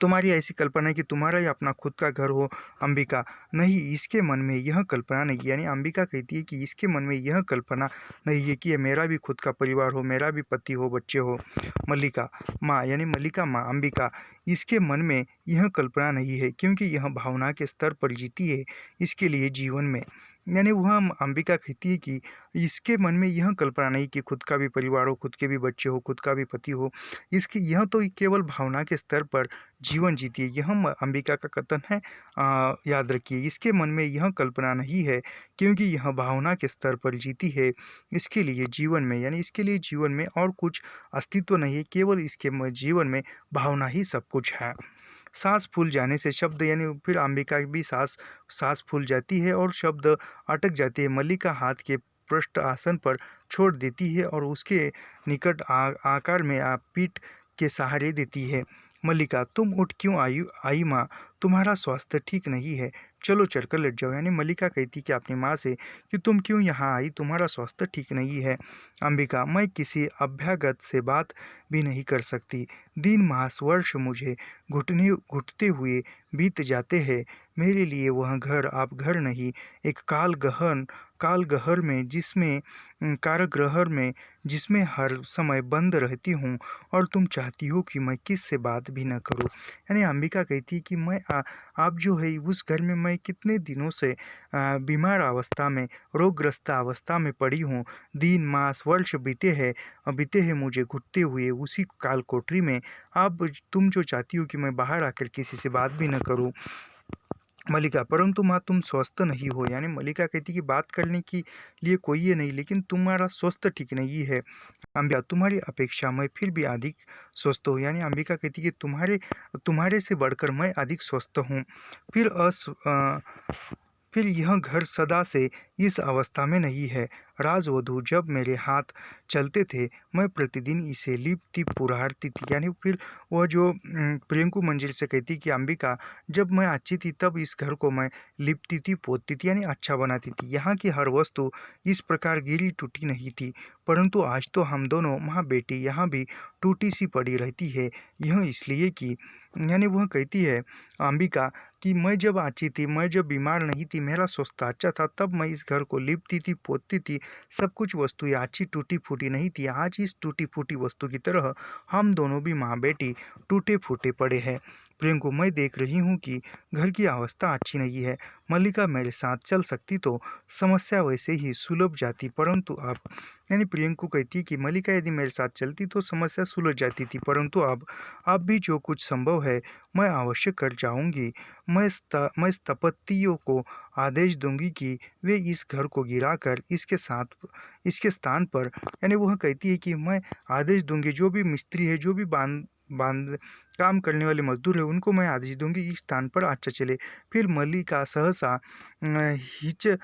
तुम्हारी ऐसी कल्पना है कि तुम्हारा ही अपना खुद का घर हो। अंबिका, नहीं, इसके मन में यह कल्पना नहीं। यानी अंबिका कहती है कि इसके मन में यह कल्पना नहीं है कि मेरा भी खुद का परिवार हो, मेरा भी पति हो, बच्चे हो। मल्लिका माँ, यानी मल्लिका माँ, अंबिका, इसके मन में यह कल्पना नहीं है क्योंकि यह भावना के स्तर पर जीती है इसके लिए जीवन में। यानी वह अंबिका कहती है कि इसके मन में यह कल्पना नहीं कि खुद का भी परिवार हो, खुद के भी बच्चे हो, खुद का भी पति हो। इसकी यह तो केवल भावना के स्तर पर जीवन जीती है। यह अंबिका का कथन है, याद रखिए। इसके मन में यह कल्पना नहीं है क्योंकि यह भावना के स्तर पर जीती है इसके लिए जीवन में। यानी इसके लिए जीवन में और कुछ अस्तित्व नहीं है, केवल इसके जीवन में भावना ही सब कुछ है। सांस फूल जाने से शब्द, यानी फिर अंबिका भी सांस फूल जाती है और शब्द अटक जाती है। मल्लिका हाथ के पृष्ठ आसन पर छोड़ देती है और उसके निकट आकार में पीठ के सहारे देती है। मल्लिका, तुम उठ क्यों आई माँ, तुम्हारा स्वास्थ्य ठीक नहीं है, चलो चलकर लेट जाओ। यानी मल्लिका कहती कि अपनी माँ से कि तुम क्यों यहाँ आई, तुम्हारा स्वास्थ्य ठीक नहीं है। अंबिका, मैं किसी अभ्यागत से बात भी नहीं कर सकती, दिन मास वर्ष मुझे घुटते हुए बीत जाते हैं। मेरे लिए वह घर आप घर नहीं, एक कालगहर में जिसमें कारागृह में जिसमें हर समय बंद रहती हूँ, और तुम चाहती हो कि मैं किस से बात भी न करूँ। यानी अंबिका कहती है कि आप जो है उस घर में मैं कितने दिनों से बीमार अवस्था में, रोगग्रस्त अवस्था में पड़ी हूँ। दिन मास वर्ष बीते हैं मुझे घुटते हुए उसी काल कोठरी में। अब तुम जो चाहती हो कि मैं बाहर आकर किसी से बात भी न करूँ। मल्लिका, परंतु माँ तुम स्वस्थ नहीं हो। यानी मल्लिका कहती कि बात करने के लिए कोई है नहीं, लेकिन तुम्हारा स्वास्थ्य ठीक नहीं है। अंबिका, तुम्हारी अपेक्षा मैं फिर भी अधिक स्वस्थ हूँ। यानी अंबिका कहती कि तुम्हारे से बढ़कर मैं अधिक स्वस्थ हूँ। फिर फिर यह घर सदा से इस अवस्था में नहीं है। राजवधू जब मेरे हाथ चलते थे, मैं प्रतिदिन इसे लिपती पुरहारती थी। यानी फिर वह जो प्रियंकु मंजिल से कहती कि अंबिका, जब मैं अच्छी थी तब इस घर को मैं लिपती थी, पोतती थी, यानी अच्छा बनाती थी। यहाँ की हर वस्तु इस प्रकार गिरी टूटी नहीं थी, परंतु आज तो हम दोनों माँ बेटी यहाँ भी टूटी सी पड़ी रहती है। यह इसलिए कि, यानी वह कहती है अंबिका कि मैं जब अच्छी थी, मैं जब बीमार नहीं थी, मेरा स्वास्थ्य अच्छा था, तब मैं इस घर को लिपती थी, पोतती थी, सब कुछ वस्तुएं अच्छी टूटी फूटी नहीं थी। आज इस टूटी फूटी वस्तु की तरह हम दोनों भी माँ बेटी टूटे फूटे पड़े हैं। प्रियंकु, मैं देख रही हूँ कि घर की अवस्था अच्छी नहीं है। मल्लिका मेरे साथ चल सकती तो समस्या वैसे ही सुलझ जाती, परंतु अब, यानी प्रियंकु कहती कि मल्लिका यदि मेरे साथ चलती तो समस्या सुलझ जाती थी, परंतु अब भी जो कुछ संभव है मैं अवश्य कर जाऊंगी। मैं स्थपतियों को आदेश दूंगी कि वे इस घर को गिराकर इसके स्थान पर, यानी वह कहती है कि मैं आदेश दूंगी, जो भी मिस्त्री है, जो भी बांध बांध काम करने वाले मजदूर है, उनको मैं आदेश दूंगी इस स्थान पर अच्छा चले। फिर मल्लिका सहसा हिच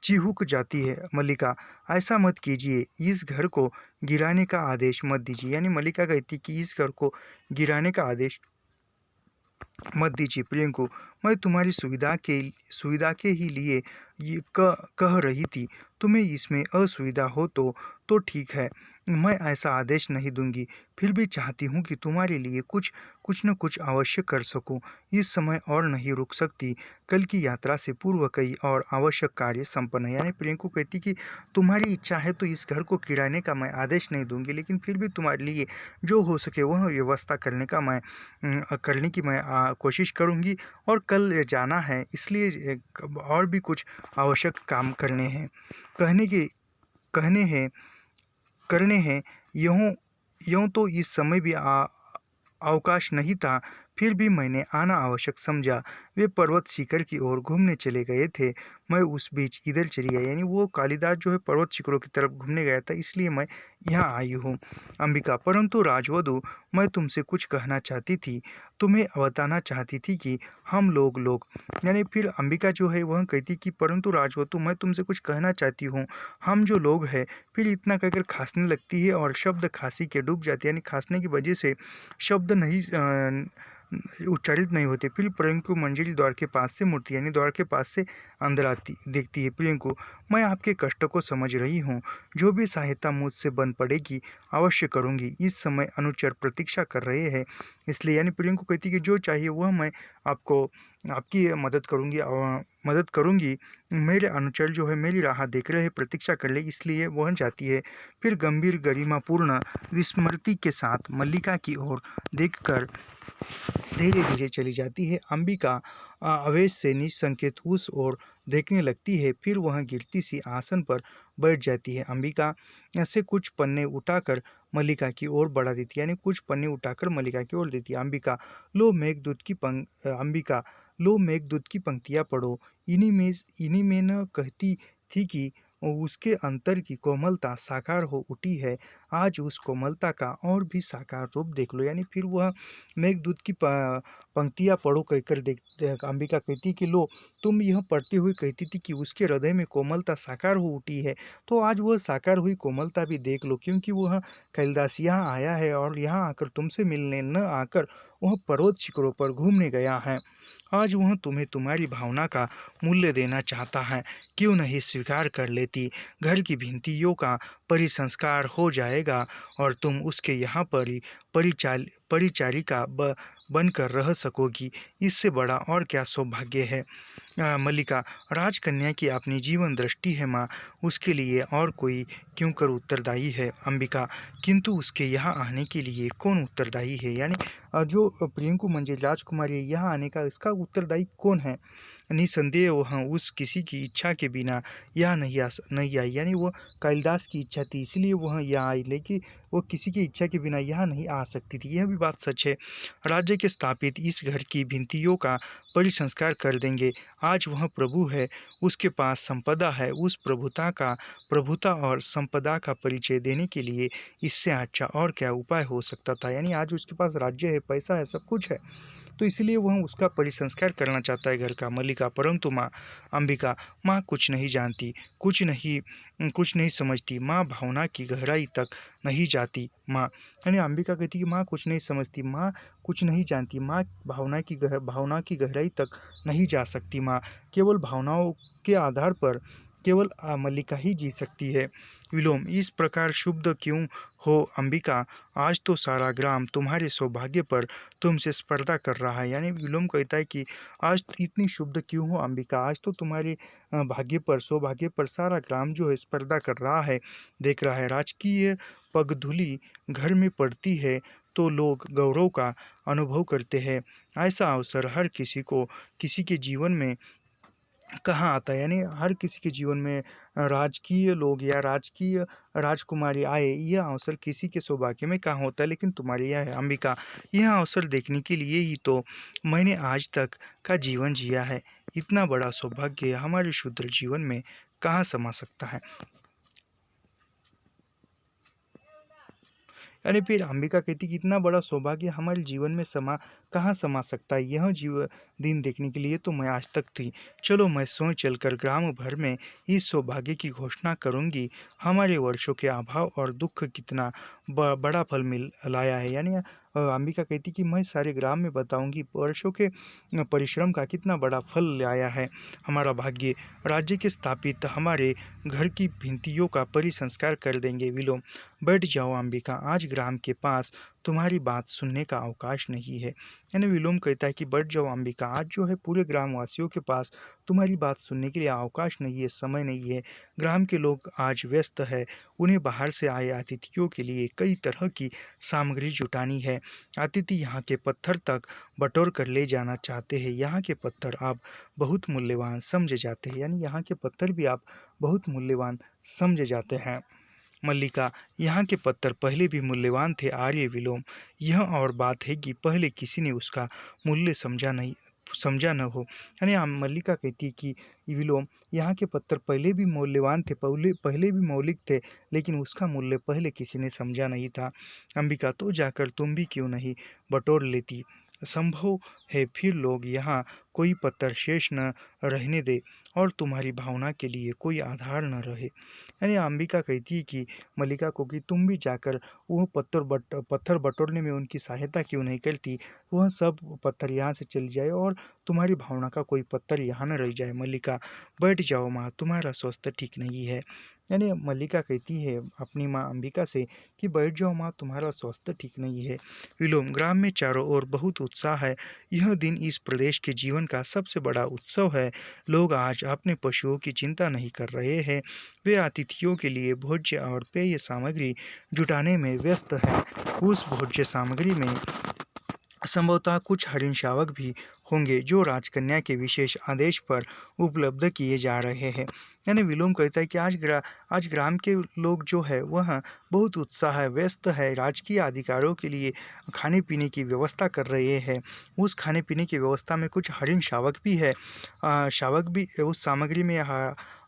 चिहुक जाती है। मल्लिका, ऐसा मत कीजिए, इस घर को गिराने का आदेश मत दीजिए। यानी मल्लिका कहती कि इस घर को गिराने का आदेश मत दीजिए। प्रियंकु, मैं तुम्हारी सुविधा के ही लिए ये कह रही थी, तुम्हें इसमें असुविधा हो तो ठीक है, मैं ऐसा आदेश नहीं दूंगी। फिर भी चाहती हूँ कि तुम्हारे लिए कुछ कुछ न कुछ अवश्य कर सकूं। इस समय और नहीं रुक सकती, कल की यात्रा से पूर्व कई और आवश्यक कार्य संपन्न है। यानी प्रियंकु कहती कि तुम्हारी इच्छा है तो इस घर को किराने का मैं आदेश नहीं दूंगी, लेकिन फिर भी तुम्हारे लिए जो हो सके वह व्यवस्था करने की मैं कोशिश करूँगी। और कल जाना है, इसलिए और भी कुछ आवश्यक काम कहने के कहने हैं करने हैं। यूँ यूँ तो इस समय भी अवकाश नहीं था, फिर भी मैंने आना आवश्यक समझा। वे पर्वत शिखर की ओर घूमने चले गए थे, मैं उस बीच इधर चली आई। यानी वो कालिदास जो है पर्वत शिखरों की तरफ घूमने गया था, इसलिए मैं यहाँ आई हूँ। अंबिका, परंतु राजवधु, मैं तुमसे कुछ कहना चाहती थी, तुम्हें बताना चाहती थी कि हम लोग, यानी फिर अंबिका जो है वह कहती कि परंतु राजवधु, मैं तुमसे कुछ कहना चाहती हूँ, हम जो लोग हैं। फिर इतना कहकर खांसने लगती है और शब्द खांसी के डूब जाती है। यानी खांसने की वजह से शब्द नहीं उच्चारित नहीं होते। फिर प्रियंकु मंजिल द्वार के पास से मुड़ती, यानी द्वार के पास से अंदर आती देखती है। प्रियंकु, मैं आपके कष्ट को समझ रही हूँ, जो भी सहायता मुझसे बन पड़ेगी अवश्य करूँगी। इस समय अनुचर प्रतीक्षा कर रहे हैं, इसलिए, यानी प्रियंकु कहती कि जो चाहिए वह मैं आपको आपकी मदद करूँगी। मेरे अनुचर जो है मेरी राह देख रहे हैं, प्रतीक्षा कर ले, इसलिए वह जाती है। फिर गंभीर गरिमापूर्ण विस्मृति के साथ मल्लिका की ओर देखकर धीरे धीरे चली जाती है। अंबिका आवेश से निसंकेत उस ओर देखने लगती है, फिर वह गिरती सी आसन पर बैठ जाती है। अंबिका ऐसे कुछ पन्ने उठाकर मल्लिका की ओर बढ़ा देती है, यानी कुछ पन्ने उठाकर मल्लिका की ओर देती है। अंबिका, लो मेघदूत की पंक्तियाँ पढ़ो, इन्हीं में न कहती थी कि उसके अंतर की कोमलता साकार हो उठी है। आज उस कोमलता का और भी साकार रूप देख लो। यानी फिर वह मेघदूत की पंक्तियाँ पढ़ो कहकर अंबिका कहती कि लो, तुम यह पढ़ते हुए कहती थी कि उसके हृदय में कोमलता साकार हो उठी है, तो आज वह साकार हुई कोमलता भी देख लो, क्योंकि वह कैलाश यहाँ आया है और यहाँ आकर तुमसे मिलने न आकर वह पर्वत शिखरों पर घूमने गया है। आज वह तुम्हें तुम्हारी भावना का मूल्य देना चाहता है, क्यों नहीं स्वीकार कर लेती। घर की भिंतियों का परिसंस्कार हो जाएगा और तुम उसके यहाँ परिचारिका बनकर रह सकोगी। इससे बड़ा और क्या सौभाग्य है। मल्लिका, राजकन्या की अपनी जीवन दृष्टि है माँ, उसके लिए और कोई क्यों कर उत्तरदायी है। अंबिका, किंतु उसके यहाँ आने के लिए कौन उत्तरदायी है। यानी जो प्रियंकु मंजिल राजकुमारी है, यहाँ आने का इसका उत्तरदायी कौन है। निसंदेह वह उस किसी की इच्छा के बिना यहाँ नहीं आई। यानी वो कालिदास की इच्छा थी इसलिए वह यहाँ आई, लेकिन वो किसी की इच्छा के बिना यहाँ नहीं आ सकती थी। यह भी बात सच है। राज्य के स्थापित इस घर की भिंतियों का परिसंस्कार कर देंगे। आज वह प्रभु है, उसके पास संपदा है। उस प्रभुता और संपदा का परिचय देने के लिए इससे अच्छा और क्या उपाय हो सकता था। यानी आज उसके पास राज्य है, पैसा है, सब कुछ है, तो इसलिए वह उसका परिसंस्कार करना चाहता है घर का। मल्लिका, परंतु माँ अंबिका, माँ कुछ नहीं जानती, कुछ नहीं समझती। माँ भावना की गहराई तक नहीं जाती। माँ, यानी अंबिका कहती कि माँ कुछ नहीं समझती, माँ कुछ नहीं जानती, माँ भावना की गहराई तक नहीं जा सकती। माँ केवल भावनाओं के आधार पर केवल मल्लिका ही जी सकती है। विलोम, इस प्रकार शुद्ध क्यों हो अंबिका। आज तो सारा ग्राम तुम्हारे सौभाग्य पर तुमसे स्पर्धा कर रहा है। यानी विलोम कहता है कि आज इतनी शुद्ध क्यों हो अंबिका, आज तो तुम्हारे भाग्य पर सौभाग्य पर सारा ग्राम जो है स्पर्धा कर रहा है, देख रहा है। राजकीय पगधूलि घर में पड़ती है तो लोग गौरव का अनुभव करते हैं। ऐसा अवसर हर किसी के जीवन में कहाँ आता है। यानी हर किसी के जीवन में राजकीय लोग या राजकीय राजकुमारी आए, यह अवसर किसी के सौभाग्य में कहाँ होता है, लेकिन तुम्हारे यहाँ है अंबिका। यह अवसर देखने के लिए ही तो मैंने आज तक का जीवन जिया है। इतना बड़ा सौभाग्य हमारे शूद्र जीवन में कहाँ समा सकता है। यानी फिर अंबिका कहती कि इतना बड़ा सौभाग्य हमारे जीवन में कहाँ समा सकता है। यह दिन देखने के लिए तो मैं आज तक थी। चलो, मैं स्वयं चलकर ग्राम भर में इस सौभाग्य की घोषणा करूंगी। हमारे वर्षों के अभाव और दुख कितना बड़ा फल मिल लाया है। यानी अंबिका कहती कि मैं सारे ग्राम में बताऊंगी वर्षों के परिश्रम का कितना बड़ा फल लाया है हमारा भाग्य। राज्य के स्थापित हमारे घर की भिंतियों का परिसंस्कार कर देंगे। विलोम, बैठ जाओ अंबिका, आज ग्राम के पास तुम्हारी बात सुनने का अवकाश नहीं है। यानी विलोम कहता है कि बैठ जाओ अंबिका, आज जो है पूरे ग्रामवासियों के पास तुम्हारी बात सुनने के लिए अवकाश नहीं है, समय नहीं है। ग्राम के लोग आज व्यस्त है, उन्हें बाहर से आए अतिथियों के लिए कई तरह की सामग्री जुटानी है। अतिथि यहाँ के पत्थर तक बटोर कर ले जाना चाहते हैं। यहाँ के पत्थर आप बहुत मूल्यवान समझे जाते हैं। यानी यहाँ के पत्थर भी आप बहुत मूल्यवान समझे जाते हैं। मल्लिका, यहाँ के पत्थर पहले भी मूल्यवान थे आर्य। विलोम, यह और बात है कि पहले किसी ने उसका मूल्य समझा न हो। यानी मल्लिका कहती है कि विलोम, यहाँ के पत्थर पहले भी मूल्यवान थे, पहले भी मौलिक थे, लेकिन उसका मूल्य पहले किसी ने समझा नहीं था। अंबिका, तो जाकर तुम भी क्यों नहीं बटोर लेती। संभव है फिर लोग यहाँ कोई पत्थर शेष न रहने दे और तुम्हारी भावना के लिए कोई आधार न रहे। यानी अंबिका कहती है कि मल्लिका को कि तुम भी जाकर वो पत्थर बटोरने में उनकी सहायता क्यों नहीं करती। वह सब पत्थर यहाँ से चल जाए और तुम्हारी भावना का कोई पत्थर यहाँ न रह जाए। मल्लिका, बैठ जाओ माँ, तुम्हारा स्वास्थ्य ठीक नहीं है। यानी मल्लिका कहती है अपनी माँ अंबिका से कि बैठ जाओ माँ, तुम्हारा स्वास्थ्य ठीक नहीं है। विलोम, ग्राम में चारों ओर बहुत उत्साह है। यह दिन इस प्रदेश के जीवन का सबसे बड़ा उत्सव है। लोग आज अपने पशुओं की चिंता नहीं कर रहे हैं, वे अतिथियों के लिए भोज्य और पेय सामग्री जुटाने में व्यस्त है। उस भोज्य सामग्री में संभवतः कुछ हरिण शावक भी होंगे जो राजकन्या के विशेष आदेश पर उपलब्ध किए जा रहे हैं। यानी विलोम कहता है कि आज ग्राम के लोग जो है वह बहुत उत्साह है, व्यस्त है, राजकीय अधिकारों के लिए खाने पीने की व्यवस्था कर रहे हैं। उस खाने पीने की व्यवस्था में कुछ हरिण शावक भी है, शावक भी उस सामग्री में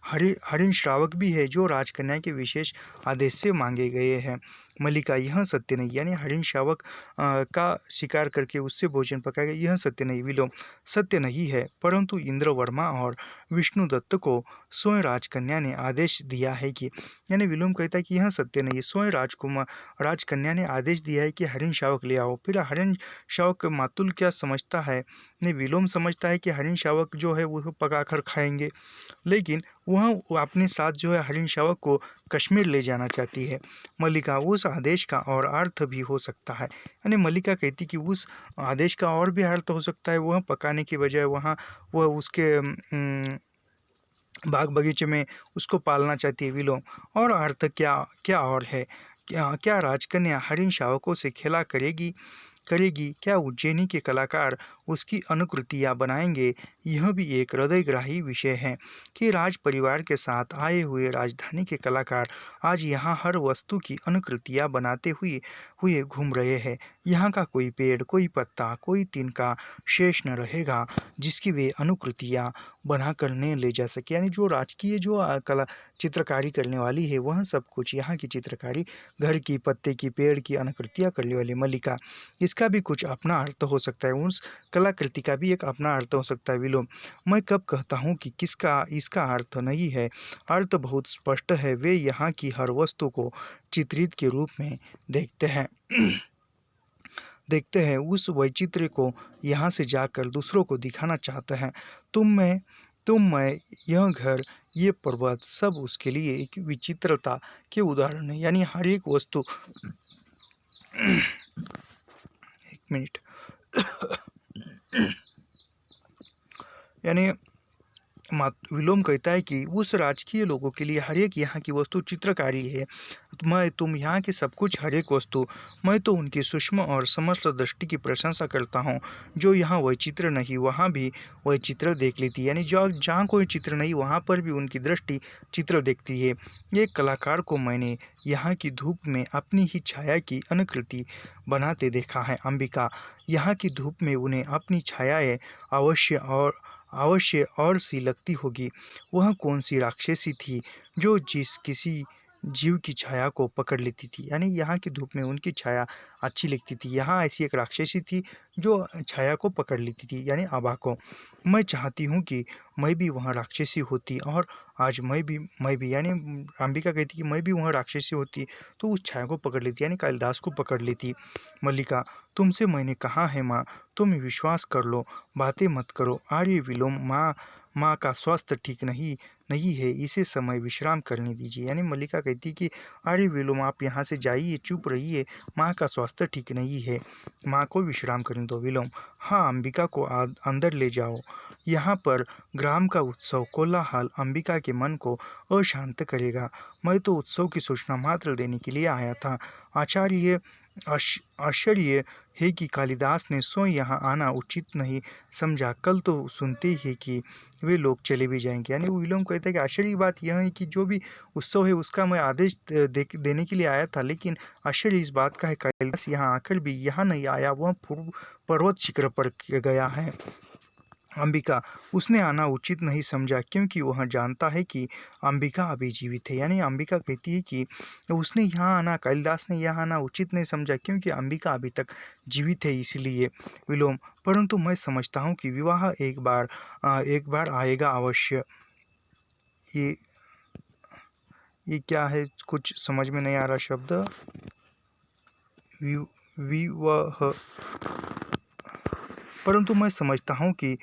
हरिण श्रावक भी है जो राजकन्या के विशेष आदेश से मांगे गए हैं। मल्लिका, यह सत्य नहीं। यानी हरिण शावक का शिकार करके उससे भोजन पकाएगा, यह सत्य नहीं। विलोम, सत्य नहीं है, परंतु इंद्र वर्मा और विष्णु दत्त को स्वयं राजकन्या ने आदेश दिया है कि, यानी विलोम कहता है कि यह सत्य नहीं है, स्वयं राजकन्या ने आदेश दिया है कि हरिण शावक ले आओ। फिर हरिण शावक मातुल क्या समझता है, ने विलोम समझता है कि हरिण शावक जो है वो पकाकर खाएंगे, लेकिन वह वो अपने साथ जो है हरिण शावक को कश्मीर ले जाना चाहती है। मल्लिका, उस आदेश का और अर्थ भी हो सकता है। यानी मल्लिका कहती कि उस आदेश का और भी अर्थ हो सकता है, वह पकाने की बजाय वहाँ वह उसके बाग बगीचे में उसको पालना चाहती है। विलोम, और अर्थ क्या क्या और है? क्या क्या राजकन्या हरिण शावकों से खेला करेगी? क्या उज्जैनी के कलाकार उसकी अनुकृतियाँ बनाएंगे? यह भी एक हृदयग्राही विषय है कि राज परिवार के साथ आए हुए राजधानी के कलाकार आज यहाँ हर वस्तु की अनुकृतियाँ बनाते हुए हुए घूम रहे हैं। यहाँ का कोई पेड़, कोई पत्ता, कोई तिनका शेष न रहेगा जिसकी वे अनुकृतियाँ बनाकर न ले जा सके। यानी जो राजकीय जो कला चित्रकारी करने वाली है, वह सब कुछ यहाँ की चित्रकारी, घर की, पत्ते की, पेड़ की अनुकृतियाँ करने वाली मल्लिका, इसका भी कुछ अपना अर्थ हो सकता है, उस कलाकृति का भी एक अपना अर्थ हो सकता है। विलोम, मैं कब कहता हूँ कि किसका इसका अर्थ नहीं है, अर्थ बहुत स्पष्ट है। वे यहाँ की हर वस्तु को चित्रित के रूप में देखते हैं, उस वैचित्र्य को यहाँ से जाकर दूसरों को दिखाना चाहते हैं। मैं, यह घर, ये पर्वत, सब उसके लिए एक विचित्रता के उदाहरण है। यानी हर एक वस्तु एक मिनट यानी विलोम कहता है कि उस राजकीय लोगों के लिए हर एक यहाँ की वस्तु चित्रकारी है। तुम यहाँ की सब कुछ, हर एक वस्तु, मैं तो उनकी सूक्ष्म और समस्त दृष्टि की प्रशंसा करता हूँ। जो यहाँ वैचित्र नहीं, वहाँ भी वैचित्र देख लेती है। यानी जो जहाँ कोई चित्र नहीं, वहाँ पर भी उनकी दृष्टि चित्र देखती है। एक कलाकार को मैंने यहाँ की धूप में अपनी ही छाया की अनुकृति बनाते देखा है। अंबिका, यहाँ की धूप में उन्हें अपनी छायाएँ अवश्य और सी लगती होगी। वह कौन सी राक्षसी थी जो किसी जीव की छाया को पकड़ लेती थी? यानी यहाँ की धूप में उनकी छाया अच्छी लगती थी। यहाँ ऐसी एक राक्षसी थी जो छाया को पकड़ लेती थी, यानी आभा को। मैं चाहती हूँ कि मैं भी वहाँ राक्षसी होती, और आज मैं भी यानी अंबिका कहती कि मैं भी वहाँ राक्षसी होती तो उस छाया को पकड़ लेती, यानी कालिदास को पकड़ लेती। मल्लिका, तुमसे मैंने कहा है माँ, तुम विश्वास कर लो, बातें मत करो। आर्य विलोम, माँ का स्वास्थ्य ठीक नहीं है, इसे समय विश्राम करने दीजिए। यानी मल्लिका कहती कि आर्य विलोम, आप यहाँ से जाइए, चुप रहिए, माँ का स्वास्थ्य ठीक नहीं है, माँ को विश्राम करने दो। विलोम, हाँ, अंबिका को अंदर ले जाओ। यहाँ पर ग्राम का उत्सव कोलाहल अंबिका के मन को अशांत करेगा। मैं तो उत्सव की सूचना मात्र देने के लिए आया था। आश्चर्य है कि कालिदास ने स्वयं यहाँ आना उचित नहीं समझा। कल तो सुनते ही कि वे लोग चले भी जाएंगे। यानी विलोम कहता है कि आश्चर्य की बात यह है कि जो भी उत्सव है उसका मैं आदेश देने के लिए आया था, लेकिन आश्चर्य इस बात का है कालिदास यहाँ आकर भी यहाँ नहीं आया, वह पर्वत शिखर पर गया है। अंबिका, उसने आना उचित नहीं समझा क्योंकि वह जानता है कि अंबिका अभी जीवित है। यानी अंबिका कहती है कि उसने यहाँ आना, कालिदास ने यहाँ आना उचित नहीं समझा क्योंकि अंबिका अभी तक जीवित है, इसलिए। विलोम, परंतु मैं समझता हूँ कि विवाह एक बार आएगा अवश्य। ये क्या है, कुछ समझ में नहीं आ रहा शब्द। विवाह, परंतु मैं समझता हूँ कि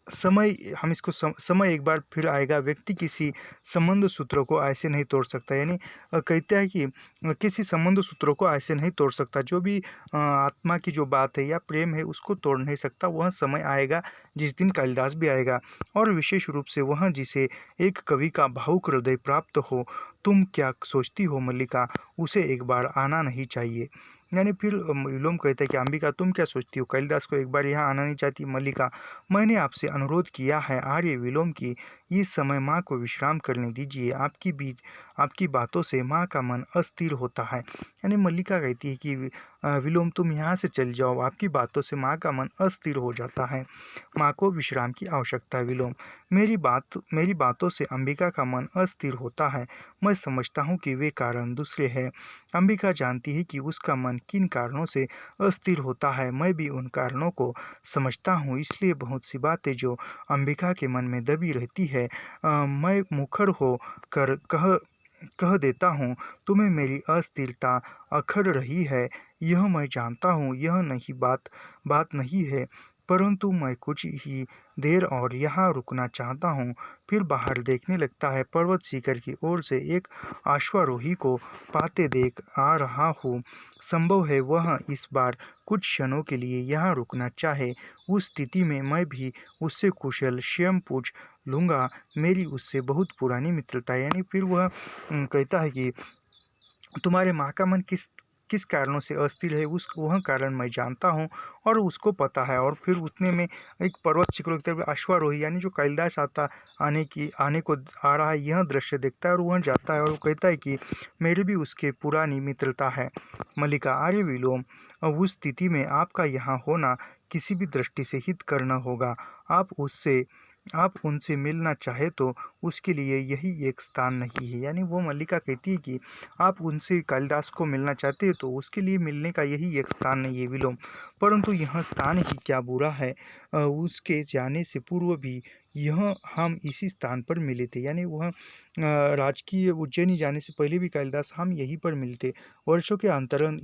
समय एक बार फिर आएगा। व्यक्ति किसी संबंध सूत्रों को ऐसे नहीं तोड़ सकता। यानी कहता है कि किसी संबंध सूत्रों को ऐसे नहीं तोड़ सकता। जो भी आत्मा की जो बात है या प्रेम है उसको तोड़ नहीं सकता। वह समय आएगा जिस दिन कालिदास भी आएगा, और विशेष रूप से वह जिसे एक कवि का भावुक हृदय प्राप्त हो। तुम क्या सोचती हो मल्लिका, उसे एक बार आना नहीं चाहिए? यानी फिर विलोम कहता है कि अंबिका, तुम क्या सोचती हो, कालिदास को एक बार यहाँ आना नहीं चाहती? मल्लिका, मैंने आपसे अनुरोध किया है आर्य विलोम की इस समय माँ को विश्राम करने दीजिए। आपकी बातों से माँ का मन अस्थिर होता है। यानी मल्लिका कहती है कि विलोम तुम यहाँ से चल जाओ, आपकी बातों से माँ का मन अस्थिर हो जाता है। माँ को विश्राम की आवश्यकता है। विलोम मेरी बातों से अंबिका का मन अस्थिर होता है। मैं समझता हूँ कि वे कारण दूसरे हैं। अंबिका जानती है कि उसका मन किन कारणों से अस्थिर होता है। मैं भी उन कारणों को समझता हूँ, इसलिए बहुत सी बातें जो अंबिका के मन में दबी रहती है मैं मुखर हो कर कह देता हूँ। तुम्हें मेरी अस्थिरता अखर रही है, यह मैं जानता हूँ। यह नहीं बात नहीं है, परंतु मैं कुछ ही देर और यहाँ रुकना चाहता हूँ। फिर बाहर देखने लगता है। पर्वत शिखर की ओर से एक अश्वारोही को पाते देख आ रहा हूँ। संभव है वह इस बार कुछ क्षणों के लिए यहाँ रुकना चाहे। उस स्थिति में मैं भी उससे कुशल क्षेम पूछ लूँगा। मेरी उससे बहुत पुरानी मित्रता है। यानी फिर वह कहता है कि तुम्हारे माँ का मन किस किस कारणों से अस्थिर है, उस वह कारण मैं जानता हूँ और उसको पता है। और फिर उतने में एक पर्वत शिखरों की तरफ अश्वारोही यानी जो कैलाश आने को आ रहा है, यह दृश्य देखता है और वह जाता है और वो कहता है कि मेरी भी उसके पुरानी मित्रता है। मल्लिका, आर्य विलोम, अब उस स्थिति में आपका यहाँ होना किसी भी दृष्टि से हित करना होगा। आप उनसे मिलना चाहे तो उसके लिए यही एक स्थान नहीं है। यानी वो मल्लिका कहती है कि आप उनसे कालिदास को मिलना चाहते हैं तो उसके लिए मिलने का यही एक स्थान नहीं है विलोम। परंतु यह स्थान ही क्या बुरा है, उसके जाने से पूर्व भी यह हम इसी स्थान पर मिले थे। यानी वह राजकीय उज्जैनी जाने से पहले भी कालिदास हम यहीं पर मिलते। वर्षों के अंतरण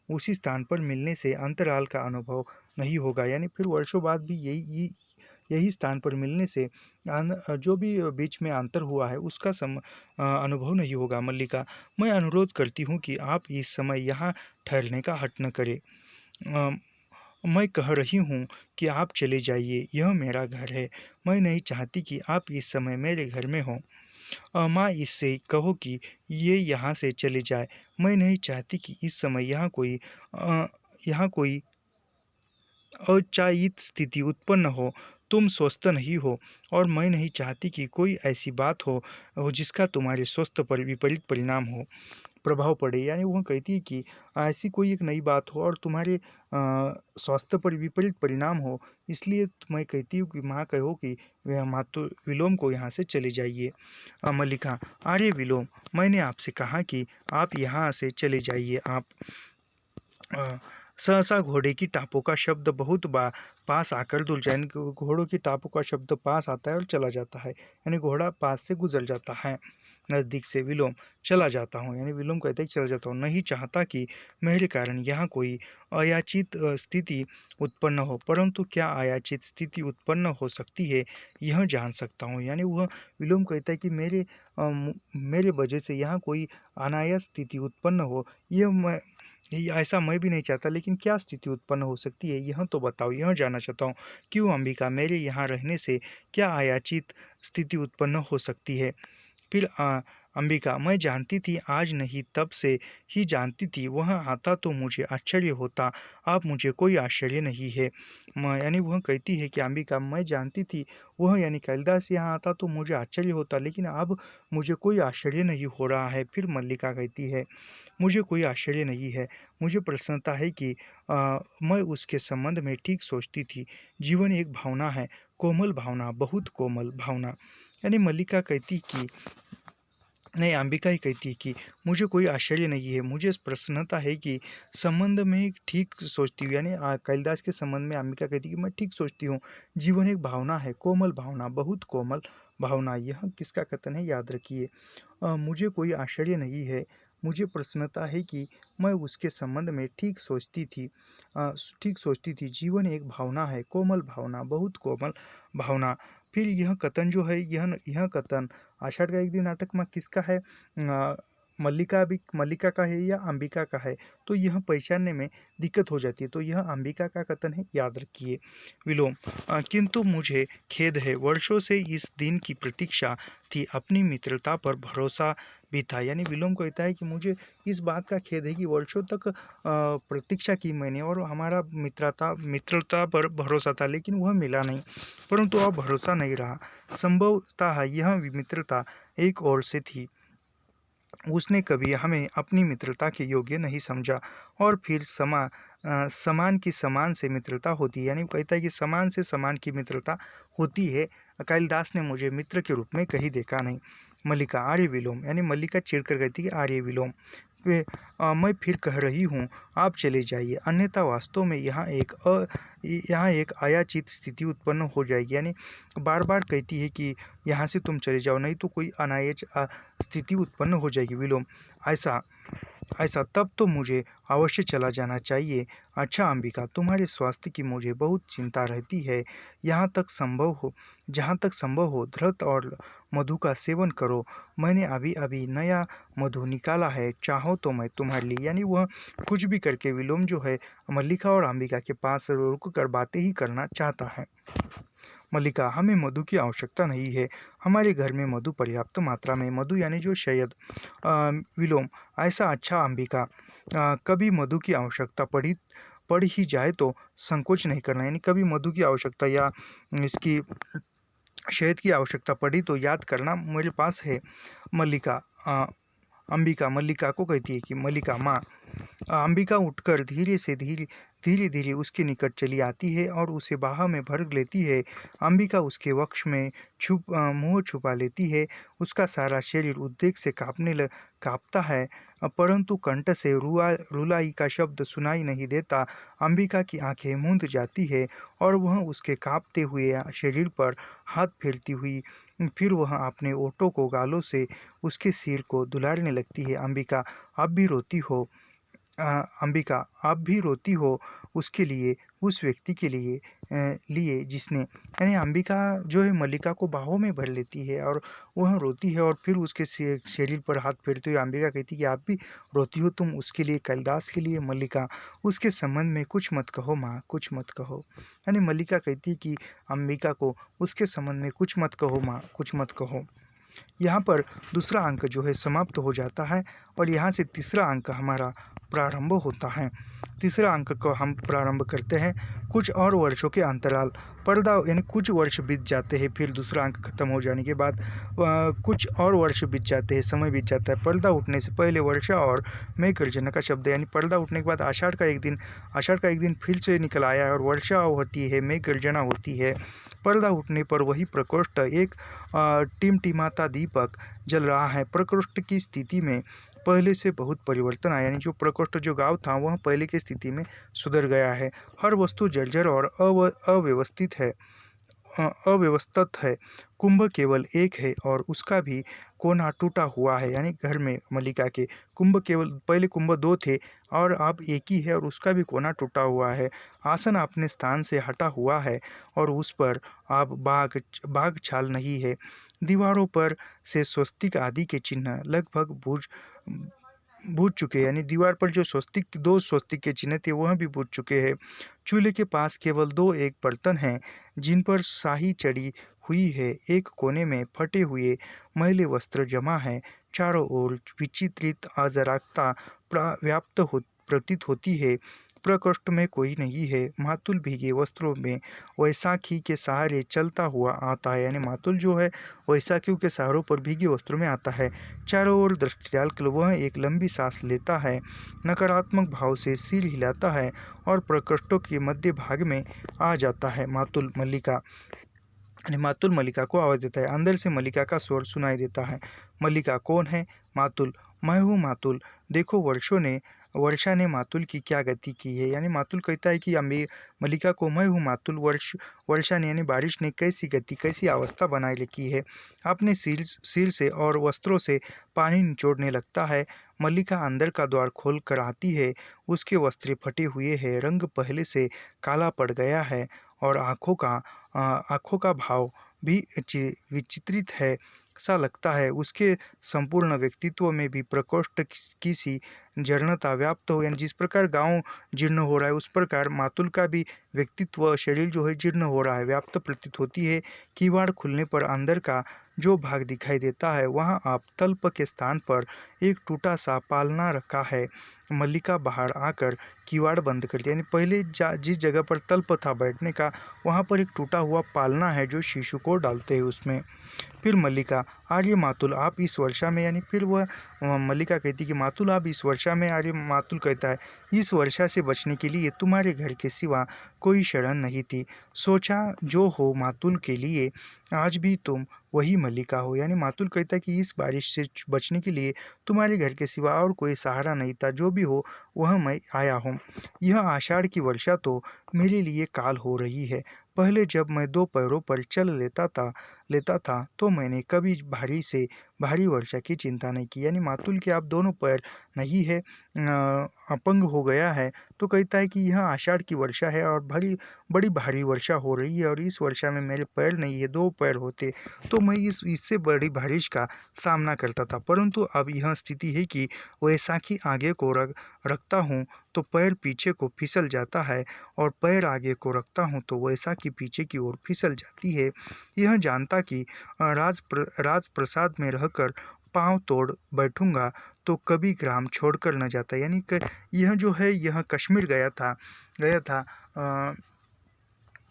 उसी स्थान पर मिलने से अंतराल का अनुभव नहीं होगा। यानी फिर वर्षों बाद भी यही स्थान पर मिलने से जो भी बीच में अंतर हुआ है उसका अनुभव नहीं होगा। मल्लिका, मैं अनुरोध करती हूँ कि आप इस समय यहाँ ठहरने का हट न करें। मैं कह रही हूँ कि आप चले जाइए, यह मेरा घर है। मैं नहीं चाहती कि आप इस समय मेरे घर में हों। माँ, इससे कहो कि ये यहाँ से चले जाए। मैं नहीं चाहती कि इस समय यहाँ कोई अचायित स्थिति उत्पन्न हो। तुम स्वस्थ नहीं हो और मैं नहीं चाहती कि कोई ऐसी बात हो जिसका तुम्हारे स्वास्थ्य पर विपरीत प्रभाव पड़े। यानी वह कहती है कि ऐसी कोई एक नई बात हो और तुम्हारे स्वास्थ्य पर विपरीत परिणाम हो, इसलिए मैं कहती हूँ कि माँ कहो कि वह मातु विलोम को यहाँ से चले जाइए। मल्लिका, अरे विलोम, मैंने आपसे कहा कि आप यहाँ से चले जाइए। आप सहसा घोड़े की टापों का शब्द बहुत पास आकर धुल जाए। यानी घोड़ों की टापों का शब्द पास आता है और चला जाता है। यानी घोड़ा पास से गुजर जाता है नज़दीक से। विलोम, चला जाता हूँ। यानी विलोम कहते हैं चला जाता हूँ। नहीं चाहता कि मेरे कारण यहाँ कोई अयाचित स्थिति उत्पन्न हो, परंतु क्या अयाचित स्थिति उत्पन्न हो सकती है यह जान सकता हूँ। यानी वह विलोम कहता है कि मेरे वजह से यहाँ कोई अनायास स्थिति उत्पन्न हो, ऐसा मैं भी नहीं चाहता, लेकिन क्या स्थिति उत्पन्न हो सकती है यह तो बताओ, यह जानना चाहता हूँ। क्यों अंबिका, मेरे यहाँ रहने से क्या अयाचित स्थिति उत्पन्न हो सकती है? फिर अंबिका, मैं जानती थी, आज नहीं तब से ही जानती थी। वह आता तो मुझे आश्चर्य होता, अब मुझे कोई आश्चर्य नहीं है। यानी वह कहती है कि अंबिका, मैं जानती थी वह यानी कालिदास यहाँ आता तो मुझे आश्चर्य होता, लेकिन अब मुझे कोई आश्चर्य नहीं हो रहा है। फिर मल्लिका कहती है, मुझे कोई आश्चर्य नहीं है, मुझे प्रसन्नता है कि मैं उसके संबंध में ठीक सोचती थी। जीवन एक भावना है, कोमल भावना, बहुत कोमल भावना। यानी मल्लिका कहती कि नहीं, अंबिका ही कहती है कि मुझे कोई आश्चर्य नहीं है, मुझे प्रसन्नता है कि संबंध में ठीक सोचती हूँ। यानी कालिदास के संबंध में अंबिका कहती है कि मैं ठीक सोचती हूँ। जीवन एक भावना है, कोमल भावना, बहुत कोमल भावना। यह किसका कथन है, याद रखिए। मुझे कोई आश्चर्य नहीं है, मुझे प्रसन्नता है कि मैं उसके संबंध में ठीक सोचती थी। जीवन एक भावना है, कोमल भावना, बहुत कोमल भावना। फिर यह कथन जो है, यह कथन आषाढ़ का एक दिन नाटक में किसका है? मल्लिका का है या अंबिका का है, तो यह पहचानने में दिक्कत हो जाती है। तो यह अंबिका का कथन है, याद रखिए। विलोम, किंतु मुझे खेद है, वर्षों से इस दिन की प्रतीक्षा थी, अपनी मित्रता पर भरोसा भी था। यानी विलोम कहता है कि मुझे इस बात का खेद है कि वर्षों तक प्रतीक्षा की मैंने और हमारा मित्रता पर भरोसा था, लेकिन वह मिला नहीं, परंतु अब भरोसा नहीं रहा। संभवतः यह मित्रता एक ओर से थी, उसने कभी हमें अपनी मित्रता के योग्य नहीं समझा, और फिर समान की समान से मित्रता होती है। यानी वो कहता है कि समान से समान की मित्रता होती है। कालिदास ने मुझे मित्र के रूप में कहीं देखा नहीं। मल्लिका, आर्य विलोम, यानी मल्लिका चिढ़कर कहती है कि आर्य विलोम, मैं फिर कह रही हूँ, आप चले जाइए, अन्यथा वास्तव में यहाँ एक अयाचित स्थिति उत्पन्न हो जाएगी। यानी बार बार कहती है कि यहाँ से तुम चले जाओ, नहीं तो कोई अनायाच स्थिति उत्पन्न हो जाएगी। विलोम, ऐसा ऐसा तब तो मुझे अवश्य चला जाना चाहिए। अच्छा अंबिका, तुम्हारे स्वास्थ्य की मुझे बहुत चिंता रहती है। जहाँ तक संभव हो धृत और मधु का सेवन करो। मैंने अभी अभी नया मधु निकाला है, चाहो तो मैं तुम्हारे लिए। यानी वह कुछ भी करके विलोम जो है मल्लिका और अंबिका के पास रुक कर बातें ही करना चाहता है। मल्लिका, हमें मधु की आवश्यकता नहीं है, हमारे घर में मधु पर्याप्त मात्रा में। मधु यानी जो शहद। विलोम, ऐसा अच्छा अंबिका, कभी मधु की आवश्यकता पड़ ही जाए तो संकोच नहीं करना। यानी कभी मधु की आवश्यकता या इसकी शहद की आवश्यकता पड़ी तो याद करना, मेरे पास है। मल्लिका, अंबिका मल्लिका को कहती है कि मल्लिका माँ। अंबिका उठकर धीरे धीरे उसके निकट चली आती है और उसे बाह में भर लेती है। अंबिका उसके वक्ष में मुंह छुपा लेती है। उसका सारा शरीर उद्वेग से कांपता है, परंतु कंठ से रुलाई का शब्द सुनाई नहीं देता। अंबिका की आंखें मूंद जाती है और वह उसके कांपते हुए शरीर पर हाथ फेरती हुई फिर वह अपने ओठों को गालों से उसके सिर को दुलारने लगती है। अंबिका, आप भी रोती हो। अंबिका, आप भी रोती हो उसके लिए, उस व्यक्ति के लिए जिसने, यानी अंबिका जो है मल्लिका को बाहों में भर लेती है और वह रोती है और फिर उसके शरीर पर हाथ फेरते हुए अंबिका कहती है कि आप भी रोती हो तुम उसके लिए, कालिदास के लिए। मल्लिका, उसके संबंध में कुछ मत कहो माँ, कुछ मत कहो। यानी मल्लिका कहती है कि अंबिका को उसके संबंध में कुछ मत कहो माँ, कुछ मत कहो। यहाँ पर दूसरा अंक जो है समाप्त हो जाता है और यहाँ से तीसरा अंक हमारा प्रारंभ होता है। तीसरा अंक को हम प्रारंभ करते हैं। कुछ और वर्षों के अंतराल, पर्दा यानी कुछ वर्ष बीत जाते हैं, फिर दूसरा अंक खत्म हो जाने के बाद कुछ और वर्ष बीत जाते हैं, समय बीत जाता है। पर्दा उठने से पहले वर्षा और मेघ गर्जना का शब्द, यानी पर्दा उठने के बाद आषाढ़ का एक दिन फिर से निकल आया है और वर्षा होती है, मेघ गर्जना होती है। पर्दा उठने पर वही प्रकोष्ठ एक टिमटिमाता दीपक जल रहा है। प्रकोष्ठ की स्थिति में पहले से बहुत परिवर्तन आया, यानी जो प्रकोष्ठ जो गाँव था वह पहले की स्थिति में सुधर गया है। हर वस्तु जर्जर और अव्यवस्थित है। कुंभ केवल एक है और उसका भी कोना टूटा हुआ है। यानी घर में मल्लिका के पहले कुंभ दो थे और अब एक ही है और उसका भी कोना टूटा हुआ है। आसन अपने स्थान से हटा हुआ है और उस पर अब बाघ छाल नहीं है। दीवारों पर से स्वस्तिक आदि के चिन्ह लगभग बूझ चुके हैं, यानी दीवार पर जो दो स्वस्तिक के चिन्ह थे वह भी बूझ चुके हैं। चूल्हे के पास केवल एक बर्तन हैं जिन पर स्याही चढ़ी हुई है। एक कोने में फटे हुए मैले वस्त्र जमा है। चारों ओर विचित्रित अराजकता प्रतीत होती है। प्रकोष्ठ में कोई नहीं है। मातुल भीगे वस्त्रों में वैशाखी के सहारे चलता हुआ आता है, यानी मातुल जो है वैशाखियों के सहारों पर भीगे वस्त्रों में आता है। चारों ओर दृष्टि डालकर वह एक लंबी सांस लेता है, नकारात्मक भाव से सिर हिलाता है और प्रकोष्ठों के मध्य भाग में आ जाता है। मातुल मल्लिका को आवाज देता है। अंदर से मल्लिका का स्वर सुनाई देता है। मल्लिका, कौन है? मातुल, मैं हूँ मातुल। देखो वर्षा ने मातुल की क्या गति की है। यानी मातुल कहता है कि मल्लिका को, मैं हूँ मातुल, वर्षा ने यानी बारिश ने कैसी अवस्था बनाई रखी है। अपने सिर से और वस्त्रों से पानी निचोड़ने लगता है। मल्लिका अंदर का द्वार खोल कर आती है। उसके वस्त्र फटे हुए हैं, रंग पहले से काला पड़ गया है और आँखों का भाव भी विचित्रित है। सा लगता है। उसके संपूर्ण व्यक्तित्व में भी प्रकोष्ठ की सी जीर्णता व्याप्त हो, यानी जिस प्रकार गांव जीर्ण हो रहा है उस प्रकार मातुल का भी व्यक्तित्व शरीर जो है जीर्ण हो रहा है, व्याप्त प्रतीत होती है। किवाड़ खुलने पर अंदर का जो भाग दिखाई देता है वहां आप तल्प के स्थान पर एक टूटा सा पालना रखा है। मल्लिका बाहर आकर किवाड़ बंद कर दिया, यानी पहले जिस जगह पर तल्प था बैठने का वहां पर एक टूटा हुआ पालना है जो शिशु को डालते हैं उसमें। फिर मल्लिका, आर्य मातुल आप इस वर्षा में, यानी फिर वह मल्लिका कहती कि मातुल आप इस वर्षा में, आर्य मातुल कहता है इस वर्षा से बचने के लिए तुम्हारे घर के सिवा कोई शरण नहीं थी। सोचा जो हो मातुल के लिए आज भी तुम वही मल्लिका हो, यानी मातुल कहता है कि इस बारिश से बचने के लिए तुम्हारे घर के सिवा और कोई सहारा नहीं था, जो भी हो वह मैं आया हूँ। यह आषाढ़ की वर्षा तो मेरे लिए काल हो रही है। पहले जब मैं दो पैरों पर चल लेता था तो मैंने कभी भारी से भारी वर्षा की चिंता नहीं की, यानी मातुल के आप दोनों पैर नहीं है, अपंग हो गया है, तो कहता है कि यह आषाढ़ की वर्षा है और बड़ी भारी वर्षा हो रही है और इस वर्षा में मेरे पैर नहीं है, दो पैर होते तो मैं इससे बड़ी बारिश का सामना करता था। परंतु अब यह स्थिति है कि वैसाखी आगे को रखता हूँ तो पैर पीछे को फिसल जाता है और पैर आगे को रखता हूँ तो वैसाखी पीछे की ओर फिसल जाती है। यह जानता कि राजप्रसाद में रहकर पाँव तोड़ बैठूंगा तो कभी ग्राम छोड़कर न जाता, यानी यह जो है यह कश्मीर अ,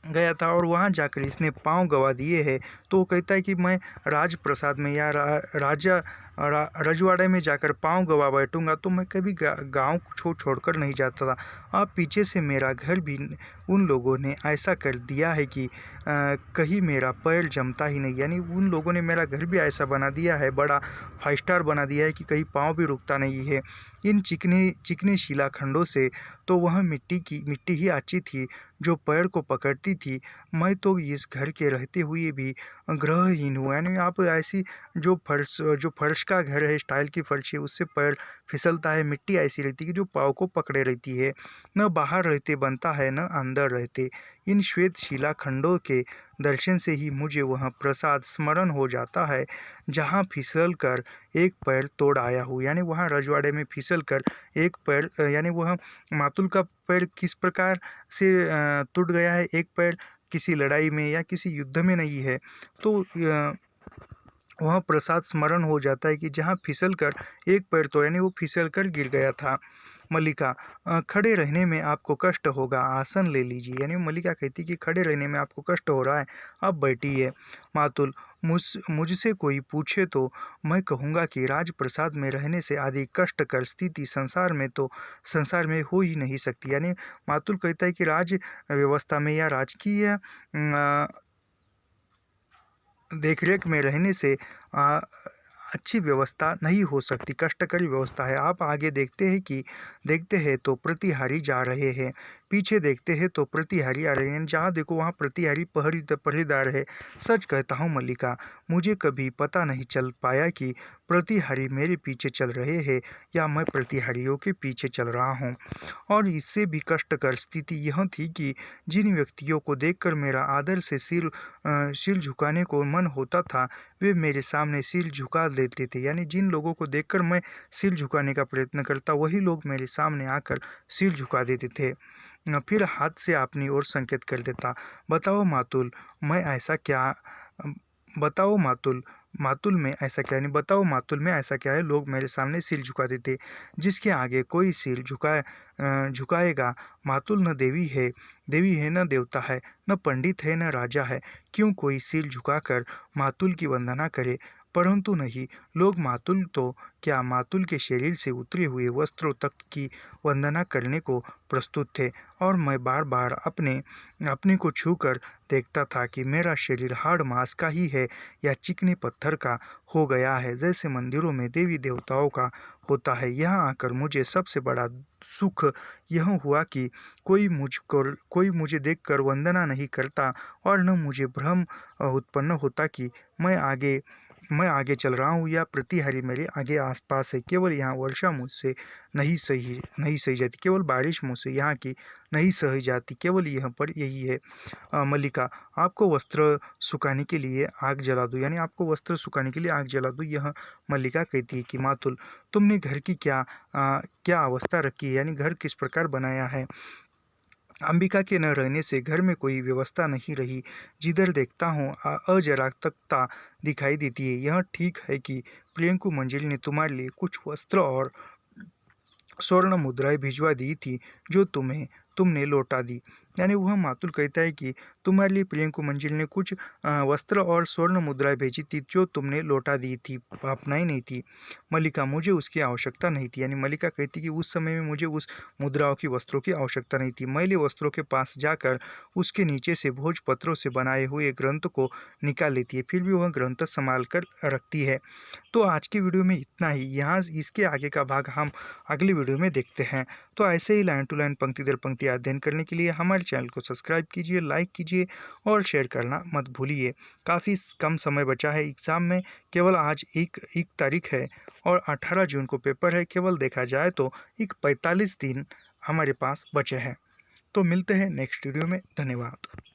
गया था और वहाँ जाकर इसने पाँव गवा दिए हैं। तो वो कहता है कि मैं राजप्रसाद में या रजवाड़े में जाकर पाँव गवा बैठूंगा तो मैं कभी गांव छोड़कर नहीं जाता था। अब पीछे से मेरा घर भी उन लोगों ने ऐसा कर दिया है कि कहीं मेरा पैर जमता ही नहीं, यानी उन लोगों ने मेरा घर भी ऐसा बना दिया है, बड़ा 5 स्टार बना दिया है कि कहीं पाँव भी रुकता नहीं है। इन चिकने चिकने शिलाखंडों से तो वह मिट्टी ही अच्छी थी जो पैर को पकड़ती थी। मैं तो इस घर के रहते हुए भी ग्रहहीन हूँ, यानी आप ऐसी जो फर्श का घर है, स्टाइल की फर्श है, उससे पैर फिसलता है। मिट्टी ऐसी रहती है कि जो पाँव को पकड़े रहती है। न बाहर रहते बनता है न अंदर रहते। इन श्वेत शिलाखंडों के दर्शन से ही मुझे वह प्रसाद स्मरण हो जाता है जहाँ फिसल कर एक पैर तोड़ आया हूँ, यानी वहाँ रजवाड़े में फिसल कर एक पैर, यानी वह मातुल का पैर किस प्रकार से टूट गया है, एक पैर किसी लड़ाई में या किसी युद्ध में नहीं है, तो वह प्रसाद स्मरण हो जाता है कि जहाँ फिसल कर एक पैर तो, यानी वो फिसल कर गिर गया था। मल्लिका, खड़े रहने में आपको कष्ट होगा, आसन ले लीजिए, यानी मल्लिका कहती कि खड़े रहने में आपको कष्ट हो रहा है, अब बैठिए। मातुल, मुझसे कोई पूछे तो मैं कहूँगा कि राजप्रसाद में रहने से अधिक कष्टकर स्थिति संसार में हो ही नहीं सकती, यानी मातुल कहता है कि राज व्यवस्था में या राजकीय देखरेख में रहने से अच्छी व्यवस्था नहीं हो सकती, कष्टकरी व्यवस्था है। आप आगे देखते हैं तो प्रतिहारी जा रहे हैं, पीछे देखते हैं तो प्रतिहारी आ रहे हैं, जहाँ देखो वहाँ प्रतिहारी पहरेदार है। सच कहता हूँ मल्लिका, मुझे कभी पता नहीं चल पाया कि प्रतिहारी मेरे पीछे चल रहे हैं या मैं प्रतिहारियों के पीछे चल रहा हूँ। और इससे भी कष्टकर स्थिति यह थी कि जिन व्यक्तियों को देखकर मेरा आदर से सिर झुकाने को मन होता था वे मेरे सामने सिर झुका देते थे, यानी जिन लोगों को देखकर मैं सिर झुकाने का प्रयत्न करता वही लोग मेरे सामने आकर सिर झुका देते थे। फिर हाथ से अपनी ओर संकेत कर देता। बताओ मातुल मैं ऐसा क्या बताओ मातुल मातुल में ऐसा क्या नहीं बताओ मातुल में ऐसा क्या है, लोग मेरे सामने सिर झुका देते जिसके आगे कोई सिर झुकाएगा। मातुल न देवी है न देवता है, न पंडित है न राजा है, क्यों कोई सिर झुकाकर मातुल की वंदना करे। परंतु नहीं, लोग मातुल तो क्या मातुल के शरीर से उतरे हुए वस्त्रों तक की वंदना करने को प्रस्तुत थे और मैं बार बार अपने को छूकर देखता था कि मेरा शरीर हाड़ मांस का ही है या चिकने पत्थर का हो गया है, जैसे मंदिरों में देवी देवताओं का होता है। यहाँ आकर मुझे सबसे बड़ा सुख यह हुआ कि कोई मुझे देखकर वंदना नहीं करता और न मुझे भ्रम उत्पन्न होता कि मैं आगे मैं आगे चल रहा हूँ या प्रतिहारी मेरे आगे आसपास है। केवल यहाँ वर्षा मुझसे नहीं सही जाती, केवल बारिश मुझसे यहाँ की नहीं सही जाती, केवल यहाँ पर यही है। मल्लिका, आपको वस्त्र सुखाने के लिए आग जला दूँ, यानी आपको वस्त्र सुखाने के लिए आग जला दूँ, यह मल्लिका कहती है कि मातुल, तुमने घर की क्या अवस्था रखी है, यानी घर किस प्रकार बनाया है। अंबिका के न रहने से घर में कोई व्यवस्था नहीं रही। जिधर देखता हूँ अराजकता दिखाई देती है। यह ठीक है कि प्रियंकु मंजिल ने तुम्हारे लिए कुछ वस्त्र और स्वर्ण मुद्राएं भिजवा दी थी, जो तुमने लौटा दी। यानी वह मातुल कहता है कि तुम्हारे लिए प्रियंकु मंजिल ने कुछ वस्त्र और स्वर्ण मुद्राएं भेजी थी, जो तुमने लौटा दी थी, अपनाई नहीं थी। मल्लिका, मुझे उसकी आवश्यकता नहीं थी। यानी मल्लिका कहती कि उस समय में मुझे उस मुद्राओं की वस्त्रों की आवश्यकता नहीं थी। मैले वस्त्रों के पास जाकर उसके नीचे से भोजपत्रों से बनाए हुए ग्रंथ को निकाल लेती है, फिर भी वह ग्रंथ संभाल कर रखती है। तो आज की वीडियो में इतना ही। यहाँ इसके आगे का भाग हम अगली वीडियो में देखते हैं। तो ऐसे ही लाइन टू लाइन, पंक्ति दर पंक्ति अध्ययन करने के लिए हमारे चैनल को सब्सक्राइब कीजिए, लाइक कीजिए और शेयर करना मत भूलिए। काफ़ी कम समय बचा है एग्ज़ाम में, केवल आज एक तारीख है और 18 जून को पेपर है। केवल देखा जाए तो एक 45 दिन हमारे पास बचे हैं। तो मिलते हैं नेक्स्ट वीडियो में। धन्यवाद।